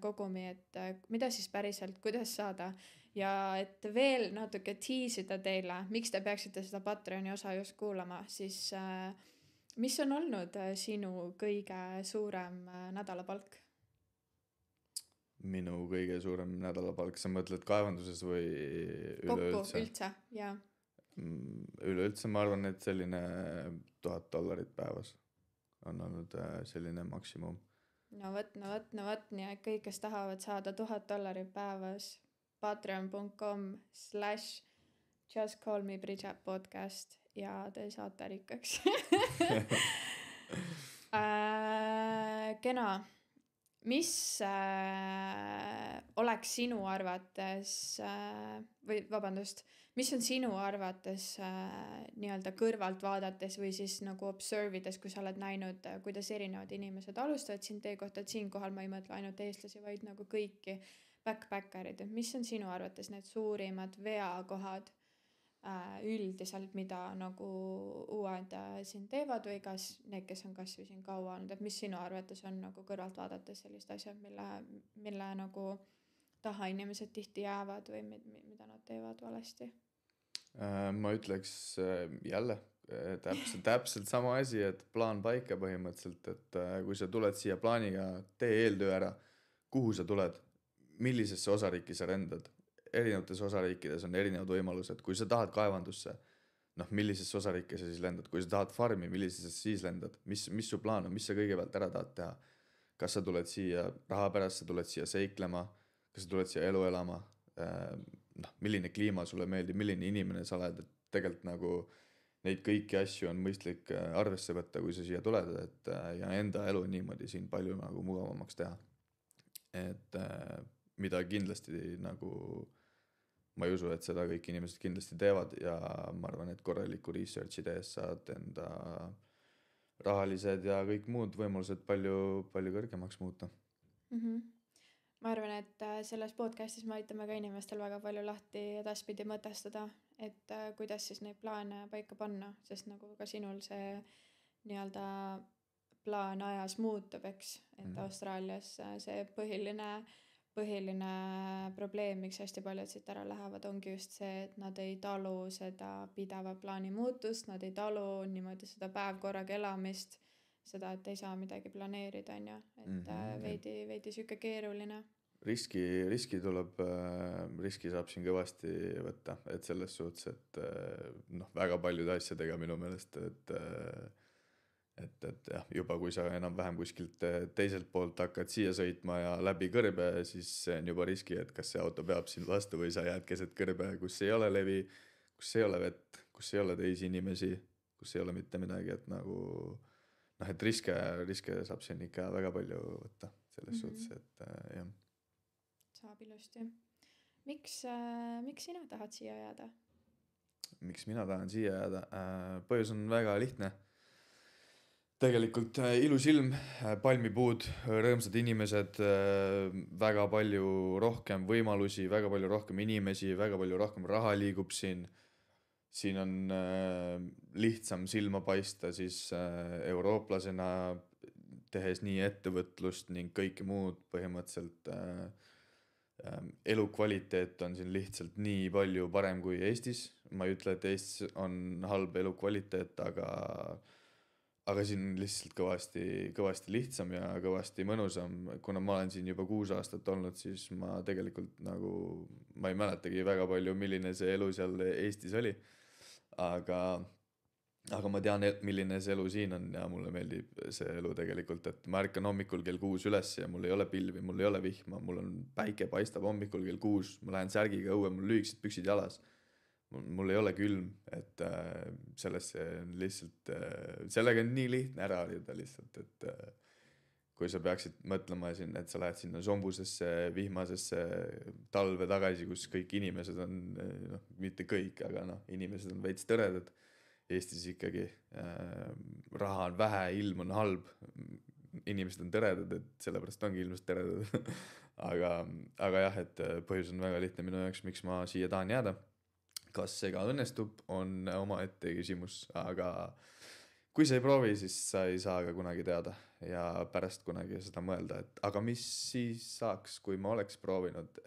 kogumi, et mida siis päriselt, kuidas saada ja et veel natuke tiisida teile, miks te peaksite seda Patreoni osa just kuulama, siis mis on olnud sinu kõige suurem nädalapalk? Minu kõige suurem nädalapalk, sa mõtled kaevanduses või üleüldse? Kokku üldse, jaa. Üleüldse ma arvan, et selline $1000 päevas on olnud selline maksimum. No võt, nii et kõik, kes tahavad saada $1000 päevas, patreon.com/justcallmebridget podcast ja te saate rikkaks. Kena. Mis oleks sinu arvates mis on sinu arvates nii-öelda kõrvalt vaadates või siis nagu observides, kui sa oled näinud, kuidas erinevad inimesed alustavad siin teekohta, et siinkohal ma ei mõtle ainult eestlasi, vaid nagu kõiki backpackerid, et mis on sinu arvates need suurimad veakohad üldiselt, mida nagu uued siin teevad või kas need, kes on kas või siin kaua olnud, et mis sinu arvates on nagu kõrvalt vaadates sellist asjad, mille nagu taha inimesed tihti jäävad või mida nad teevad valesti? Ma ütleks jälle täpselt sama asi, et plaan paika põhimõtteliselt, et kui sa tuled siia plaaniga, tee eeltöö ära, kuhu sa tuled, millisesse osariiki sa rendad. Erinevates osariikides on erinevad võimalused, kui sa tahad kaevandusse, millisesse osariiki sa siis lendad, kui sa tahad farmi, millisesse siis lendad, mis su plaan on, mis sa kõigepealt ära tahad teha, kas sa tuled siia raha pärast, sa tuled siia seiklema, kas sa tuled siia elu elama, milline kliima sulle meeldib, milline inimene sa oled, et tegelikult nagu neid kõiki asju on mõistlik arvesse võtta, kui sa siia tuled, et ja enda elu niimoodi siin palju nagu mugavamaks teha, et mida kindlasti nagu ma ei usu, et seda kõik inimesed kindlasti teevad ja ma arvan, et korraliku researchi tees saad enda rahalised ja kõik muud võimalused palju kõrgemaks muuta. Ma arvan, et selles podcastis me aitame ka inimestel väga palju lahti edaspidi mõtestada, et kuidas siis neid plaane paika panna, sest nagu ka sinul see nii-öelda plaan ajas muutub, eks, et Austraalias see põhiline probleem, miks hästi paljud siit ära lähevad, ongi just see, et nad ei talu seda pideva plaani muutust, nad ei talu niimoodi seda päev korraga elamist, seda, et ei saa midagi planeerida, on ju, et veidi siuke keeruline. Riski saab siin kõvasti võtta, et selles suhtes, et väga paljude asjadega minu meelest, et jah, juba kui sa enam-vähem kuskilt teiselt poolt hakkad siia sõitma ja läbi kõrbe, siis see on juba riski, et kas see auto peab sind vastu või sa jääd keset kõrbe, kus ei ole levi, kus ei ole vett, kus ei ole teisi inimesi, kus ei ole mitte midagi, et nagu et riske saab siin ikka väga palju võtta selles suhtes, et jah. Saab ilusti. Miks sina tahad siia jääda? Miks mina tahan siia jääda? Põhjus on väga lihtne. Tegelikult ilus ilm, palmipuud, rõõmsad inimesed, väga palju rohkem võimalusi, väga palju rohkem inimesi, väga palju rohkem raha liigub siin. Siin on lihtsam silma paista siis eurooplasena, tehes nii ettevõtlust ning kõike muud põhimõtteliselt. Elukvaliteet on siin lihtsalt nii palju parem kui Eestis. Ma ei ütle, et Eestis on halb elukvaliteet, aga siin on lihtsalt kõvasti lihtsam ja kõvasti mõnusam. Kuna ma olen siin juba 6 aastat olnud, siis ma tegelikult nagu, ma ei mäletagi väga palju, milline see elu seal Eestis oli. Aga ma tean, milline see elu siin on ja mulle meeldib see elu tegelikult, et ma ärkan hommikul kell 6 üles ja mul ei ole pilvi, mul ei ole vihma, mul on päike paistab hommikul kell 6, ma lähen särgiga õue, mul lühikesed püksid jalas. Mul ei ole külm, et sellesse lihtsalt, sellega on nii lihtne ära harjuda lihtsalt, et kui sa peaksid mõtlema siin, et sa lähed sinna sombusesse, vihmasesse talve tagasi, kus kõik inimesed on, noh, mitte kõik, aga noh, inimesed on veits tõredad. Eestis ikkagi raha on vähe, ilm on halb, inimesed on tõredad, et sellepärast ongi ilmselt tõredad. aga jah, et põhjus on väga lihtne minu jaoks, miks ma siia tahan jääda. Kas see ka õnnestub, on omaette küsimus, aga kui sa ei proovi, siis sa ei saa ka kunagi teada ja pärast kunagi seda mõelda, et aga mis siis saaks, kui ma oleks proovinud,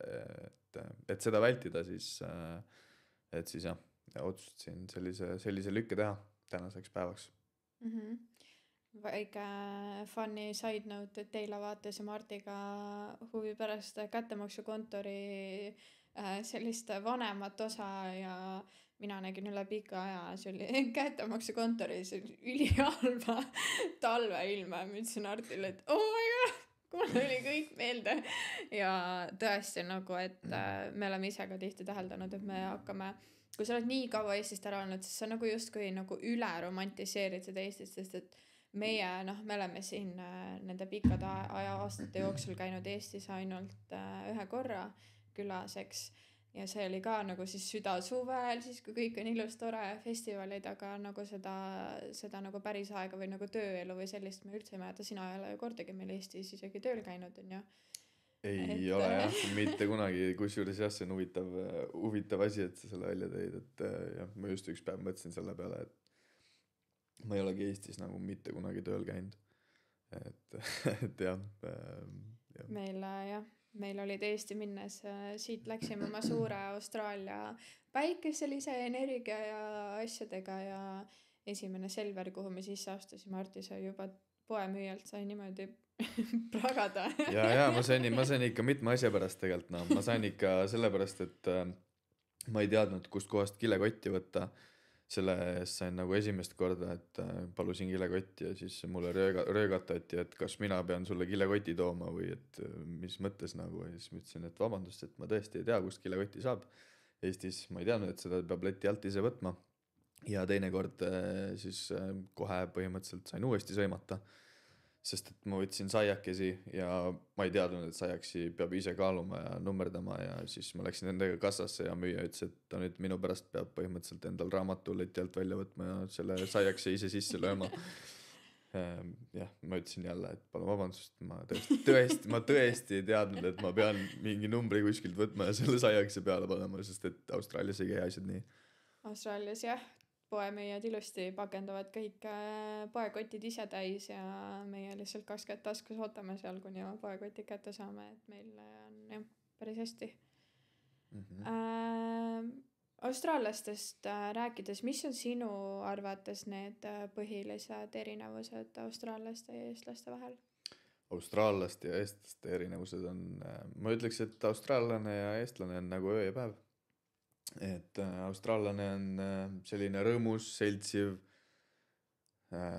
et seda vältida, siis et siis jah, otsustasin sellise lükke teha tänaseks päevaks. Väike funny side note, et eile vaatasime Martiga huvi pärast kättemaksukontori sellist vanemat osa ja mina nägin üle pika aja, see oli kättemaksukontoris ülihalva talveilma. Ma ütlesin Artile, et oh my god, mul oli kõik meelde. Ja tõesti nagu, et me oleme ise ka tihti täheldanud, et me hakkame, kui sa oled nii kaua Eestist ära olnud, siis sa nagu justkui nagu üle romantiseerid seda Eestist, sest et meie, me oleme siin nende pikad aastate jooksul käinud Eestis ainult ühe korra külas, eks. Ja see oli ka nagu siis süda suvel, siis kui kõik on ilus, tore festivalid, aga nagu seda nagu päris aega või nagu tööelu või sellist me üldse ei mäleta. Sina ei ole ju kordagi meil Eestis isegi tööl käinud, on ju? Ei ole jah, mitte kunagi, kusjuures jah, see on huvitav asi, et sa selle välja tõid, et jah, ma just üks päev mõtlesin selle peale, et ma ei olegi Eestis nagu mitte kunagi tööl käinud. Et jah. Meil olid Eesti minnes, siit läksime oma suure Austraalia päikeselise energia ja asjadega ja esimene Selver, kuhu me sisse astusime, Marti sai juba poemüüjalt sai niimoodi pragada. ja ma sain ikka mitme asja pärast tegelikult, no ma sain ikka sellepärast, et ma ei teadnud, kust kohast kilekotti võtta. Selle eest sain nagu esimest korda, et palusin kilekotti ja siis mulle röögatati, et kas mina pean sulle kilekoti tooma või et mis mõttes nagu. Ja siis ma ütlesin, et vabandust, et ma tõesti ei tea, kust kilekoti saab Eestis. Ma ei teadnud, et seda peab leti alt ise võtma. Ja teine kord siis kohe põhimõtteliselt sain uuesti sõimata. Sest et ma võtsin saiakesi ja ma ei teadnud, et saiaksi peab ise kaaluma ja nummerdama ja siis ma läksin nendega kassasse ja müüja ütles, et ta nüüd minu pärast peab põhimõtteliselt endal raamatu leti alt välja võtma ja selle saiaksi ise sisse lööma. Jah, ma ütlesin jälle, et palun vabandust, ma tõesti ei teadnud, et ma pean mingi numbri kuskilt võtma ja selle saiaksi peale panema, sest et Austraalias ei käi asjad nii. Austraalias jah. Poemüüjad ilusti pakendavad kõik poekotid ise täis ja meie lihtsalt 2 kätt taskus ootame seal, kuni oma poekotid kätte saame, et meil on jah, päris hästi. Austraallastest rääkides, mis on sinu arvates need põhilised erinevused austraallaste ja eestlaste vahel? Austraallaste ja eestlaste erinevused on, ma ütleks, et austraallane ja eestlane on nagu öö ja päev. Et austraallane on selline rõõmus, seltsiv,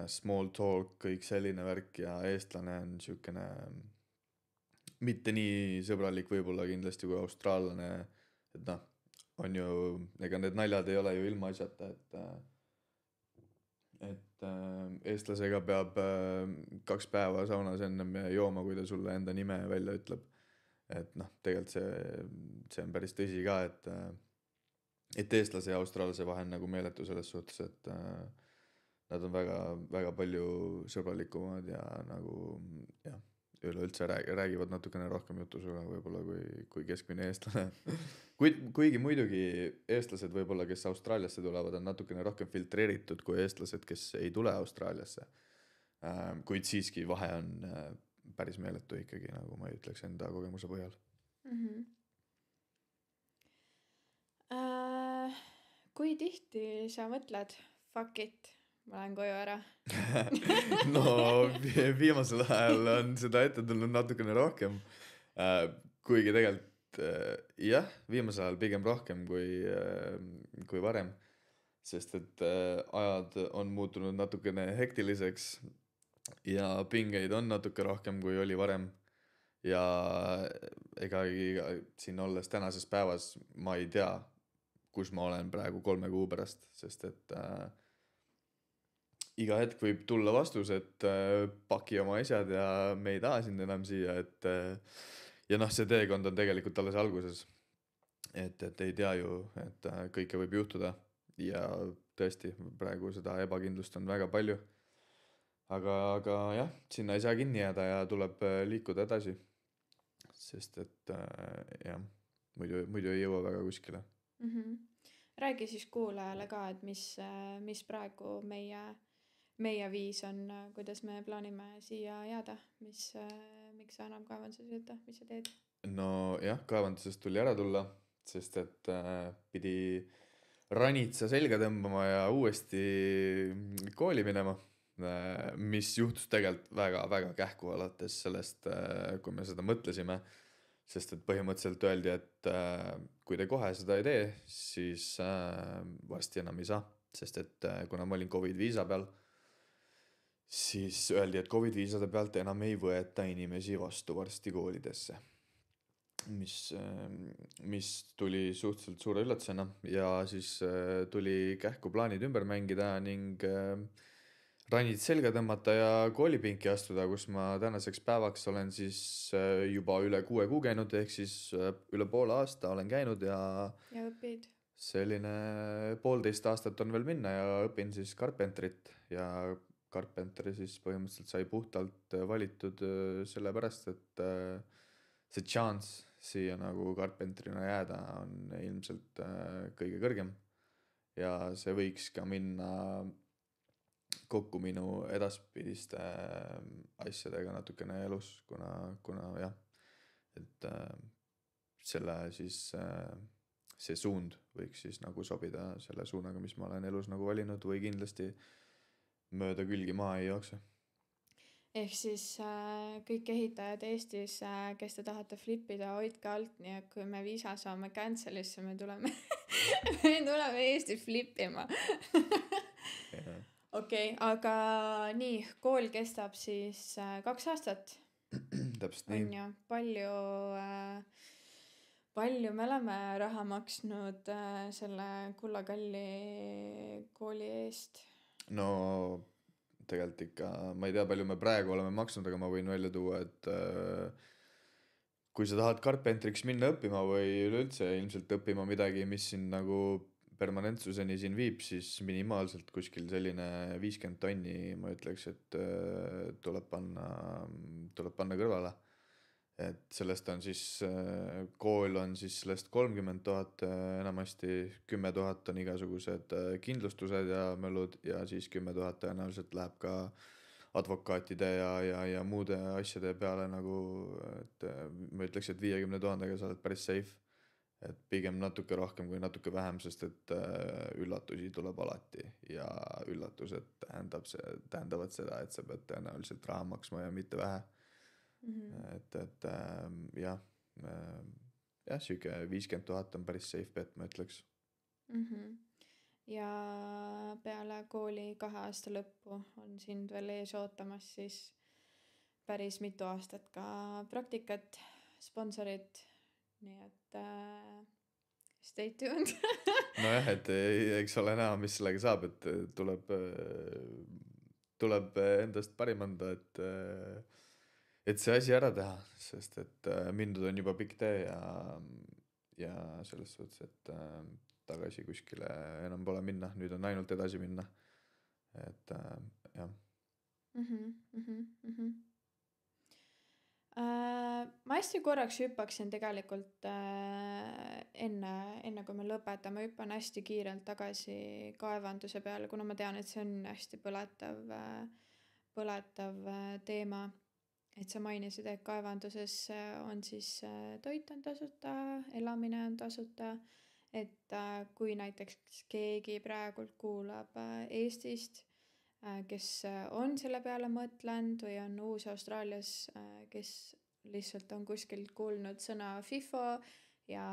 small talk, kõik selline värk ja eestlane on siukene mitte nii sõbralik võib-olla kindlasti kui austraallane, et noh, on ju, ega need naljad ei ole ju ilma asjata, et eestlasega peab 2 päeva saunas ennem jooma, kui ta sulle enda nime välja ütleb. Et noh, tegelikult see on päris tõsi ka, et eestlase ja austraallase vahel nagu meeletu selles suhtes, et nad on väga, väga palju sõbralikumad ja nagu jah, üleüldse räägivad natukene rohkem jutu suga võib-olla kui keskmine eestlane. Kuigi muidugi eestlased võib-olla, kes Austraaliasse tulevad, on natukene rohkem filtreeritud kui eestlased, kes ei tule Austraaliasse. Kuid siiski vahe on päris meeletu ikkagi, nagu ma ütleks enda kogemuse põhjal. Kui tihti sa mõtled, fuck it, ma lähen koju ära? No viimasel ajal on seda ette tulnud natukene rohkem. Kuigi tegelikult jah, viimasel ajal pigem rohkem kui varem. Sest et ajad on muutunud natukene hektiliseks ja pingeid on natuke rohkem kui oli varem. Ja ega siin olles tänases päevas ma ei tea, kus ma olen praegu 3 kuu pärast, sest et iga hetk võib tulla vastus, et paki oma asjad ja me ei taha sind enam siia, et ja noh, see teekond on tegelikult alles alguses. Et ei tea ju, et kõike võib juhtuda ja tõesti, praegu seda ebakindlust on väga palju. Aga jah, sinna ei saa kinni jääda ja tuleb liikuda edasi. Sest et jah, muidu ei jõua väga kuskile. Räägi siis kuulajale ka, et mis praegu meie viis on, kuidas me plaanime siia jääda, miks sa enam kaevanduses ei tööta, mis sa teed? No jah, kaevandusest tuli ära tulla, sest et pidi ranitsa selga tõmbama ja uuesti kooli minema, mis juhtus tegelikult väga-väga kähku alates sellest, kui me seda mõtlesime. Sest et põhimõtteliselt öeldi, et kui te kohe seda ei tee, siis varsti enam ei saa. Sest et kuna ma olin COVID-viisa peal, siis öeldi, et COVID-viisade pealt enam ei võeta inimesi vastu varsti koolidesse. Mis tuli suhteliselt suure üllatusena ja siis tuli kähku plaanid ümber mängida ning ranid selga tõmmata ja koolipinki astuda, kus ma tänaseks päevaks olen siis juba üle 6 kuu käinud, ehk siis üle poole aasta olen käinud ja õpid? Selline 1,5 aastat on veel minna ja õpin siis Carpenterit ja Carpenteri siis põhimõtteliselt sai puhtalt valitud sellepärast, et see chance siia nagu Carpenterina jääda on ilmselt kõige kõrgem ja see võiks ka minna kokku minu edaspidiste asjadega natukene elus, kuna jah, et selle siis see suund võiks siis nagu sobida selle suunaga, mis ma olen elus nagu valinud või kindlasti mööda külgi maa ei jookse. Ehk siis kõik ehitajad Eestis, kes te tahate flipida, hoidke alt, nii et kui me viisa saame cancel'isse, me tuleme Eesti flipima. Okei, aga nii, kool kestab siis 2 aastat. Täpselt nii. On ju, palju me oleme raha maksnud selle kullakalli kooli eest? No tegelikult ikka, ma ei tea, palju me praegu oleme maksnud, aga ma võin välja tuua, et kui sa tahad Carpenteriks minna õppima või üleüldse ilmselt õppima midagi, mis siin nagu permanentsuseni siin viib, siis minimaalselt kuskil selline 50 tonni, ma ütleks, et tuleb panna kõrvale. Et sellest on siis, kool on siis sellest 30 000 enamasti, 10 000 on igasugused kindlustused ja möllud ja siis 10 000 tõenäoliselt läheb ka advokaatide ja muude asjade peale nagu, et ma ütleks, et 50 000-ga sa oled päris safe. Et pigem natuke rohkem kui natuke vähem, sest et üllatusi tuleb alati ja üllatused tähendavad seda, et sa pead tõenäoliselt raha maksma ja mitte vähe. Et jah, siuke 50 000 on päris safe bet, ma ütleks. Ja peale kooli 2 aasta lõppu on sind veel ees ootamas siis päris mitu aastat ka praktikat, sponsorid, nii et stay tuned. Nojah, et eks ole näha, mis sellega saab, et tuleb endast parim anda, et see asi ära teha, sest et mindud on juba pikk tee ja selles suhtes, et tagasi kuskile enam pole minna, nüüd on ainult edasi minna, et jah. Ma hästi korraks hüppaksin tegelikult enne kui me lõpetame, hüppan hästi kiirelt tagasi kaevanduse peale, kuna ma tean, et see on hästi põletav teema. Et sa mainisid, et kaevanduses on siis toit on tasuta, elamine on tasuta, et kui näiteks keegi praegult kuulab Eestist, kes on selle peale mõtlenud või on uus Austraalias, kes lihtsalt on kuskilt kuulnud sõna FIFO ja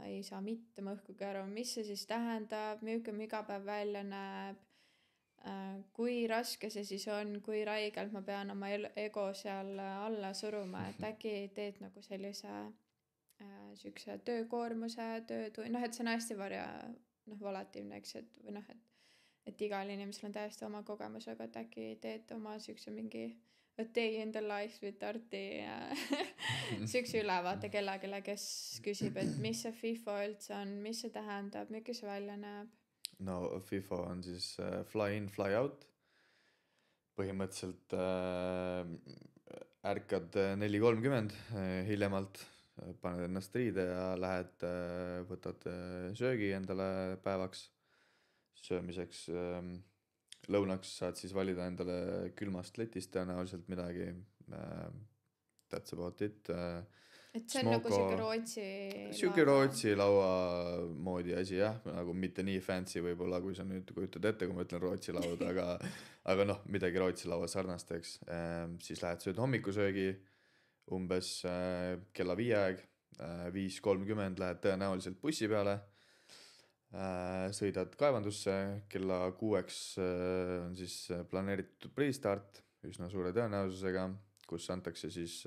ei saa mitte mõhkugi aru, mis see siis tähendab, milline igapäev välja näeb, kui raske see siis on, kui raigelt ma pean oma ego seal alla suruma, et äkki teed nagu sellise sükse töökoormuse, et see on hästi volatiivne, eks, et või noh, et igal inimesel on täiesti oma kogemus, aga et äkki teed oma siukse mingi a day in the life with Arti ja siukse ülevaate kellelegi, kes küsib, et mis see FIFA üldse on, mis see tähendab, milline see välja näeb. No FIFA on siis fly in, fly out. Põhimõtteliselt ärkad 4:30 hiljemalt, paned ennast riide ja lähed, võtad söögi endale päevaks söömiseks. Lõunaks saad siis valida endale külmast letist tõenäoliselt midagi. That's about it. Et see on nagu siuke Rootsi Siuke Rootsi laua moodi asi jah, nagu mitte nii fancy võib-olla, kui sa nüüd kujutad ette, kui ma ütlen Rootsi laud, aga noh, midagi Rootsi laua sarnast, eks. Siis lähed sööd hommikusöögi umbes kella 5 aeg, 5:30 lähed tõenäoliselt bussi peale, sõidad kaevandusse, kella 6 on siis planeeritud pre-start üsna suure tõenäosusega, kus antakse siis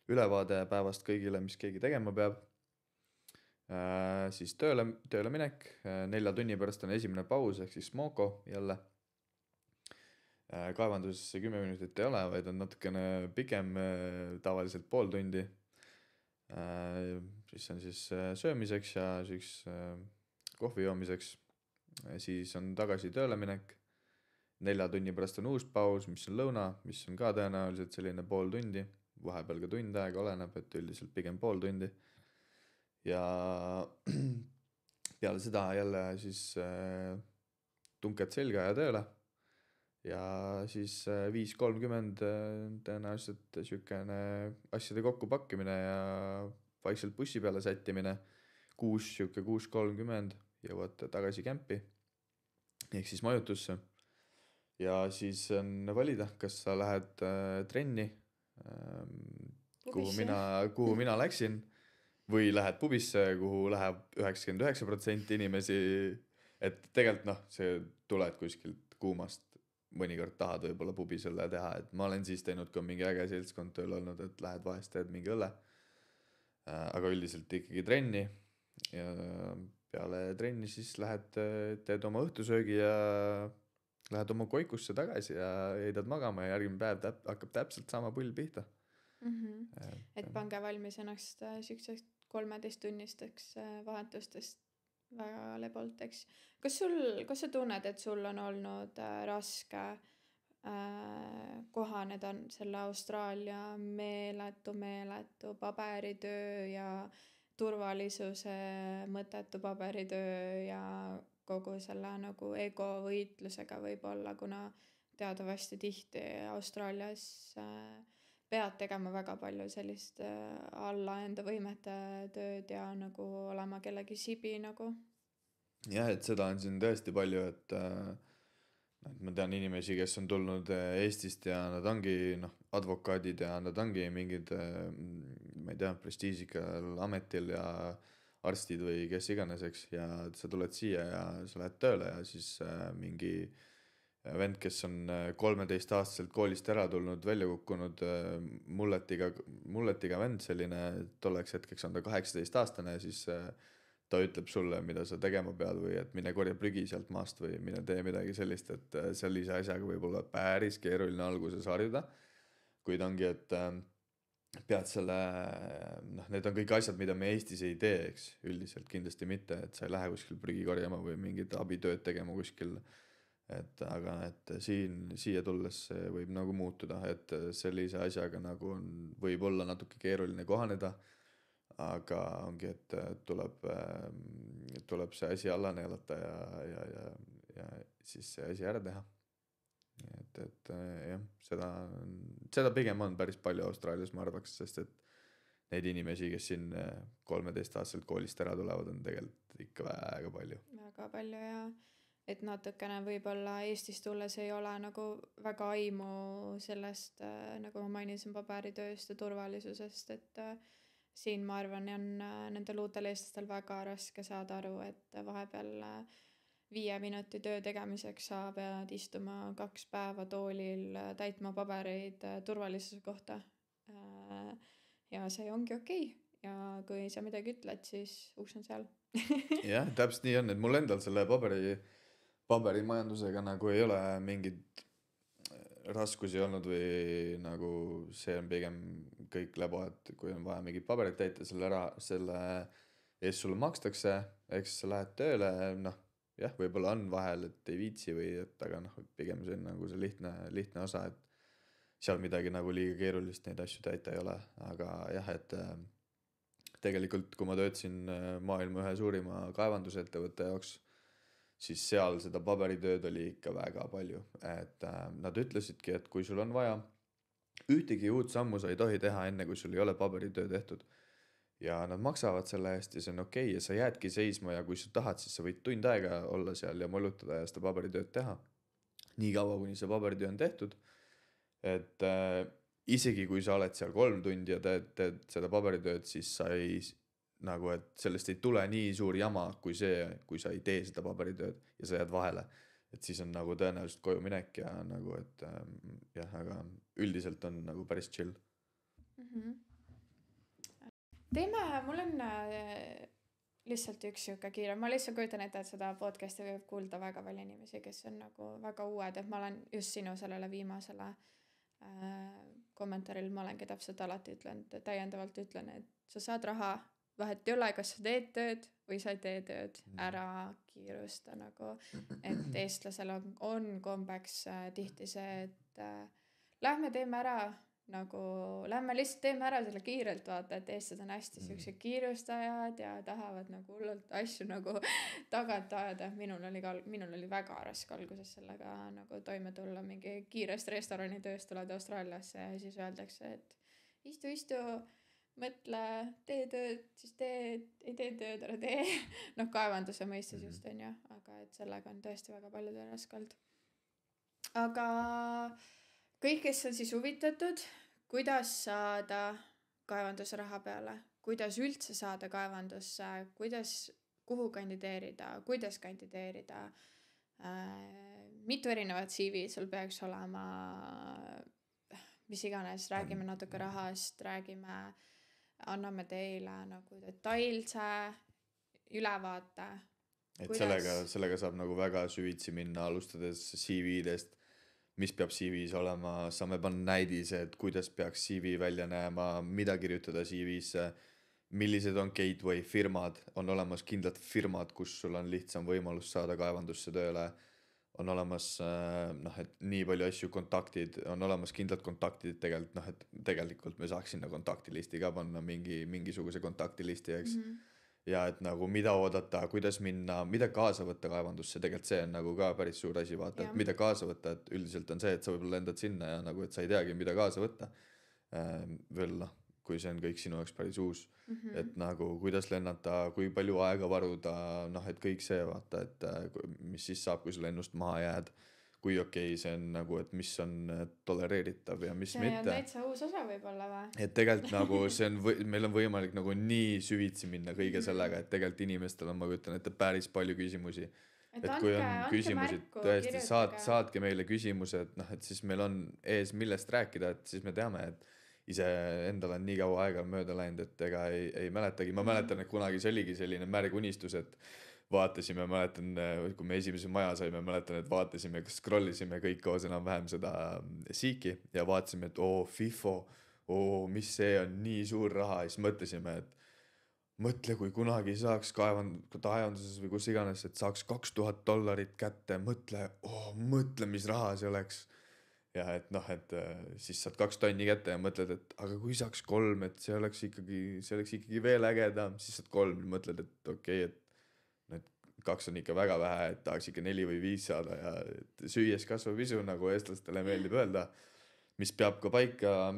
ülevaade päevast kõigile, mis keegi tegema peab. Siis tööle minek, 4 tunni pärast on esimene paus, ehk siis smoko jälle. Kaevanduses 10 minutit ei ole, vaid on natukene pikem, tavaliselt pool tundi. Siis on siis söömiseks ja siis kohvi joomiseks. Siis on tagasi tööle minek. 4 tunni pärast on uus paus, mis on lõuna, mis on ka tõenäoliselt selline pool tundi. Vahepeal ka tund aega oleneb, et üldiselt pigem pool tundi. Ja peale seda jälle siis tunked selga ja tööle. Ja siis 5:30 tõenäoliselt siukene asjade kokkupakkimine ja vaikselt bussi peale sättimine. 6:30 jõuad tagasi kämpi ehk siis majutusse. Ja siis on valida, kas sa lähed trenni, kuhu mina läksin, või lähed pubisse, kuhu läheb 99% inimesi. Et tegelikult see tuled kuskilt kuumast, mõnikord tahad võib-olla pubi selle teha, et ma olen siis teinud ka mingi äge seltskond tööl olnud, et lähed vahest teed mingi õlle, aga üldiselt ikkagi trenni ja peale trenni siis lähed, teed oma õhtusöögi ja lähed oma koikusse tagasi ja heidad magama ja järgmine päev hakkab täpselt sama pull pihta. Et pange valmis ennast siukseks 13-tunnisteks vahetustest väga lebolteks. Kas sa tunned, et sul on olnud raske kohaneda selle Austraalia meeletu paberitöö ja turvalisuse mõttetu paberitöö ja kogu selle nagu egovõitlusega võib-olla, kuna teadavasti tihti Austraalias pead tegema väga palju sellist alla enda võimete tööd ja nagu olema kellegi sibi nagu. Jah, et seda on siin tõesti palju, et ma tean inimesi, kes on tulnud Eestist ja nad ongi advokaadid ja nad ongi mingid, ma ei tea, prestiižikal ametil ja arstid või kes iganes, eks, ja sa tuled siia ja sa lähed tööle ja siis mingi vend, kes on 13-aastaselt koolist ära tulnud, välja kukkunud, mulletiga vend selline, tolleks hetkeks on ta 18-aastane ja siis ta ütleb sulle, mida sa tegema pead või et mine korja prügi sealt maast või mine tee midagi sellist, et sellise asjaga võib olla päris keeruline alguses harjuda, kuid ongi, et pead selle, need on kõik asjad, mida me Eestis ei tee, eks, üldiselt kindlasti mitte, et sa ei lähe kuskil prügi korjama või mingit abitööd tegema kuskil, aga et siia tulles võib nagu muutuda, et sellise asjaga nagu võib olla natuke keeruline kohaneda, aga ongi, et tuleb see asi alla neelata ja siis see asi ära teha. Et jah, seda pigem on päris palju Austraalias, ma arvaks, sest et neid inimesi, kes siin 13-aastaselt koolist ära tulevad, on tegelikult ikka väga palju. Väga palju ja et natukene võib-olla Eestis tulles ei ole nagu väga aimu sellest, nagu ma mainisin, paberitööst ja turvalisusest, et siin ma arvan, on nendel uutel eestlastel väga raske saada aru, et vahepeal 5 minuti töö tegemiseks sa pead istuma 2 päeva toolil, täitma pabereid turvalisuse kohta. Ja see ongi okei. Ja kui sa midagi ütled, siis uks on seal. Jah, täpselt nii on, et mul endal selle paberimajandusega nagu ei ole mingit raskusi olnud või nagu see on pigem kõik lebo, et kui on vaja mingit paberit täita, selle eest sulle makstakse, eks sa lähed tööle, noh, jah, võib-olla on vahel, et ei viitsi või et aga noh, pigem see on nagu see lihtne osa, et seal midagi nagu liiga keerulist neid asju täita ei ole, aga jah, et tegelikult kui ma töötasin maailma ühe suurima kaevandusettevõtte jaoks, siis seal seda paberitööd oli ikka väga palju, et nad ütlesidki, et kui sul on vaja ühtegi uut sammu sa ei tohi teha enne, kui sul ei ole paberitöö tehtud ja nad maksavad selle eest ja see on okei ja sa jäädki seisma ja kui sa tahad, siis sa võid tund aega olla seal ja molutada ja seda paberitööd teha. Nii kaua, kuni see paberitöö on tehtud, et isegi kui sa oled seal 3 tundi ja teed seda paberitööd, siis sa ei nagu, et sellest ei tule nii suur jama kui see, kui sa ei tee seda paberitööd ja sa jääd vahele. Et siis on nagu tõenäoliselt koju minek ja nagu, et jah, aga üldiselt on nagu päris chill. Mul on lihtsalt üks siuke kiire, ma lihtsalt kujutan ette, et seda podcast'i võib kuulda väga palju inimesi, kes on nagu väga uued, et ma olen just sinu sellele viimasele kommentaaril, ma olengi täpselt alati täiendavalt ütlen, et sa saad raha, vahet ei ole, kas sa teed tööd või sa ei tee tööd, ära kiirusta nagu, et eestlasel on kombeks tihti see, et lähme teeme ära nagu, lähme lihtsalt teeme ära selle kiirelt, vaata, et eestlased on hästi siuksed kiirustajad ja tahavad nagu hullult asju nagu tagant ajada. Minul oli väga raske alguses sellega nagu toime tulla, mingi kiirest restoranitööst tuled Austraaliasse ja siis öeldakse, et istu, mõtle, tee tööd, siis ei tee tööd, ära tee. Noh, kaevanduse mõistes just on ju, aga et sellega on tõesti väga paljudel raske olnud. Aga kõik, kes on siis huvitatud, kuidas saada kaevanduse raha peale, kuidas üldse saada kaevandusse, kuhu kandideerida, kuidas kandideerida, mitu erinevat CV sul peaks olema, mis iganes, räägime natuke rahast, anname teile nagu detailse ülevaate. Et sellega saab nagu väga süvitsi minna, alustades CV-dest, mis peab CV-s olema, saame panna näidised, kuidas peaks CV välja näema, mida kirjutada CV-sse, millised on gateway firmad, on olemas kindlad firmad, kus sul on lihtsam võimalus saada kaevandusse tööle, on olemas et nii palju asju, kontaktid, on olemas kindlad kontaktid tegelikult, et tegelikult me saaks sinna kontaktilisti ka panna mingisuguse kontaktilisti, eks. Ja et nagu mida oodata, kuidas minna, mida kaasa võtta kaevandusse, tegelikult see on nagu ka päris suur asi, vaata, et mida kaasa võtta, et üldiselt on see, et sa võib-olla lendad sinna ja nagu, et sa ei teagi, mida kaasa võtta. Veel kui see on kõik sinu jaoks päris uus, et nagu kuidas lennata, kui palju aega varuda, et kõik see vaata, et mis siis saab, kui sa lennust maha jääd, kui okei see on nagu, et mis on tolereeritav ja mis see mitte. See on täitsa uus osa võib-olla või? Et tegelikult nagu see on, meil on võimalik nagu nii süvitsi minna kõige sellega, et tegelikult inimestel on, ma kujutan ette, päris palju küsimusi. Et kui on küsimusi, tõesti saatke meile küsimused, et siis meil on ees millest rääkida, et siis me teame, et ise endal on nii kaua aega mööda läinud, et ega ei mäletagi. Ma mäletan, et kunagi see oligi selline märg unistus, et vaatasime, mäletan, kui me esimese maja saime, mäletan, et vaatasime, scrollisime kõik koos enam-vähem seda siiki ja vaatasime, et FIFO, mis see on nii suur raha. Ja siis mõtlesime, et mõtle, kui kunagi saaks kaevanduses või kus iganes, et saaks $2000 kätte, mõtle, mis raha see oleks. Ja et et siis saad 2 tonni kätte ja mõtled, et aga kui saaks 3, et see oleks ikkagi veel ägedam, siis saad 3, mõtled, et okei, et 2 on ikka väga vähe, et tahaks ikka 4 või 5 saada ja süües kasvab isu, nagu eestlastele meeldib öelda, mis peab ka paika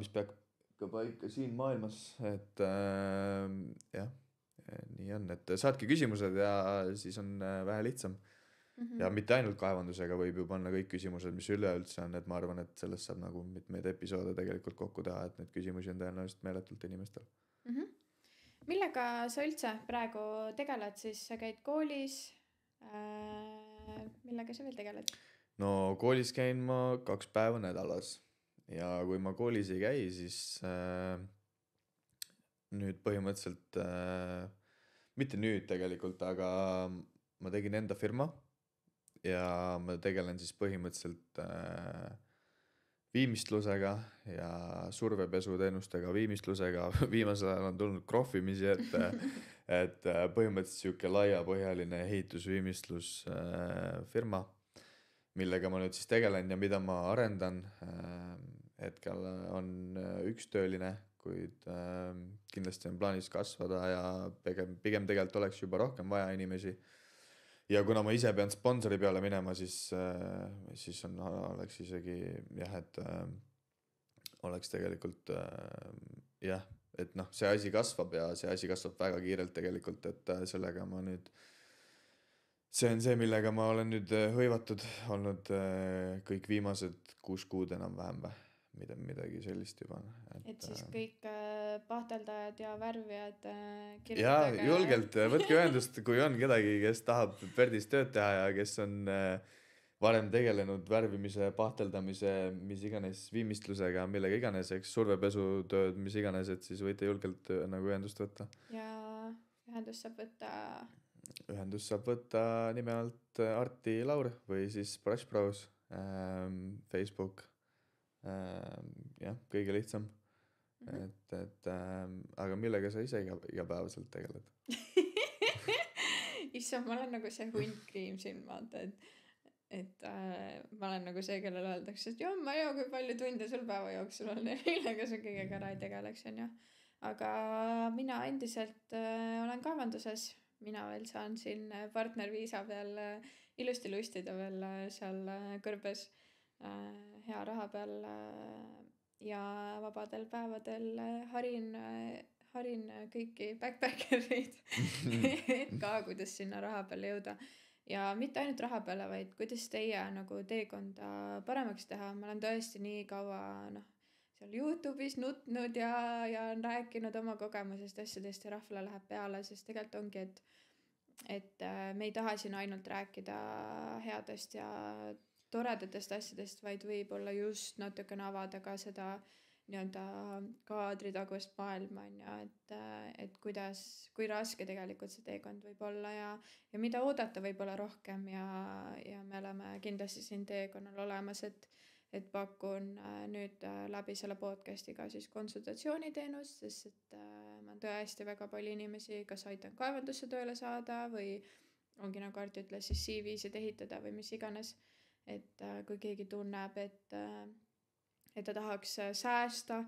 siin maailmas, et jah, nii on, et saatke küsimused ja siis on vähe lihtsam. Ja mitte ainult kaevandusega võib ju panna kõik küsimused, mis üleüldse on, et ma arvan, et sellest saab nagu mitmeid episoode tegelikult kokku teha, et need küsimusi on tõenäoliselt meeletult inimestel. Millega sa üldse praegu tegeled, siis sa käid koolis, millega sa veel tegeled? No koolis käin ma 2 päeva nädalas ja kui ma koolis ei käi, siis nüüd põhimõtteliselt, mitte nüüd tegelikult, aga ma tegin enda firma ja ma tegelen siis põhimõtteliselt viimistlusega ja survepesuteenustega viimistlusega. Viimasel ajal on tulnud krohvimisi, et põhimõtteliselt siuke laiapõhjaline ehitusviimistlus firma, millega ma nüüd siis tegelen ja mida ma arendan. Hetkel on üks tööline, kuid kindlasti on plaanis kasvada ja pigem tegelikult oleks juba rohkem vaja inimesi. Ja kuna ma ise pean sponsori peale minema, siis oleks isegi jah, et oleks tegelikult jah, et noh, see asi kasvab ja see asi kasvab väga kiirelt tegelikult, et sellega ma nüüd, see on see, millega ma olen nüüd hõivatud olnud kõik viimased 6 kuud enam-vähem midagi sellist juba. Et siis kõik pahteldajad ja värvijad kirjutage. Ja julgelt, võtke ühendust, kui on kedagi, kes tahab Perdis tööd teha ja kes on varem tegelenud värvimise, pahteldamise, mis iganes viimistlusega, millega iganes, eks survepesutööd, mis iganes, et siis võite julgelt nagu ühendust võtta. Ja ühendust saab võtta nime alt Arti Laur või siis Brush Bros, Facebook. Jah, kõige lihtsam. Et aga millega sa ise igapäevaselt tegeled? Issa, ma olen nagu see hundkriim siin, vaata, et ma olen nagu see, kellele öeldakse, et joo, ma ei tea, kui palju tunde sul päeva jooksul on, millega sa kõigega ära ei tegeleks, on ju. Aga mina endiselt olen kaevanduses. Mina veel saan siin partnerviisa peal ilusti lustida veel seal kõrbes hea raha peal ja vabadel päevadel harin kõiki backpackereid et ka kuidas sinna raha peale jõuda ja mitte ainult raha peale, vaid kuidas teie nagu teekonda paremaks teha. Ma olen tõesti nii kaua seal YouTube'is nutnud ja on rääkinud oma kogemusest asjadest ja rahvale läheb peale, sest tegelikult ongi, et me ei taha siin ainult rääkida headest ja toredatest asjadest, vaid võib-olla just natukene avada ka seda nii-öelda kaadritagust maailma, et kui raske tegelikult see teekond võib olla ja mida oodata võib-olla rohkem ja me oleme kindlasti siin teekonnal olemas, et pakun nüüd läbi selle podcastiga siis konsultatsiooniteenust, sest et ma olen tõesti väga palju inimesi, kas aitan kaevandusse tööle saada või ongi nagu Arti ütles, siis CV-sid ehitada või mis iganes. Et kui keegi tunneb, et ta tahaks säästa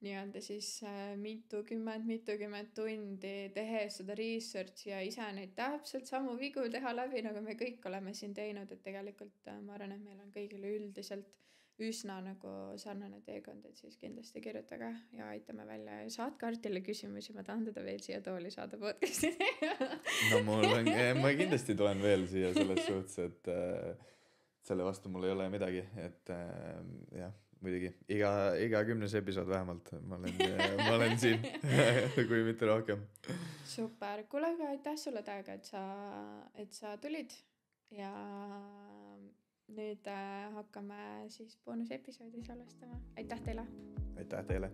nii-öelda siis mitukümmend tundi tehes seda researchi ja ise neid täpselt samu vigu teha läbi, nagu me kõik oleme siin teinud, et tegelikult ma arvan, et meil on kõigil üldiselt üsna nagu sarnane teekond, et siis kindlasti kirjutage ja aitame välja ja saatke Artile küsimusi, ma tahan teda veel siia tooli saada podcasti. No ma kindlasti tulen veel siia selles suhtes, et selle vastu mul ei ole midagi, et jah, muidugi iga 10. episood vähemalt ma olen siin, kui mitte rohkem. Super, kuule, aga aitäh sulle täiega, et sa tulid ja nüüd hakkame siis boonusepisoodi salvestama. Aitäh teile! Aitäh teile!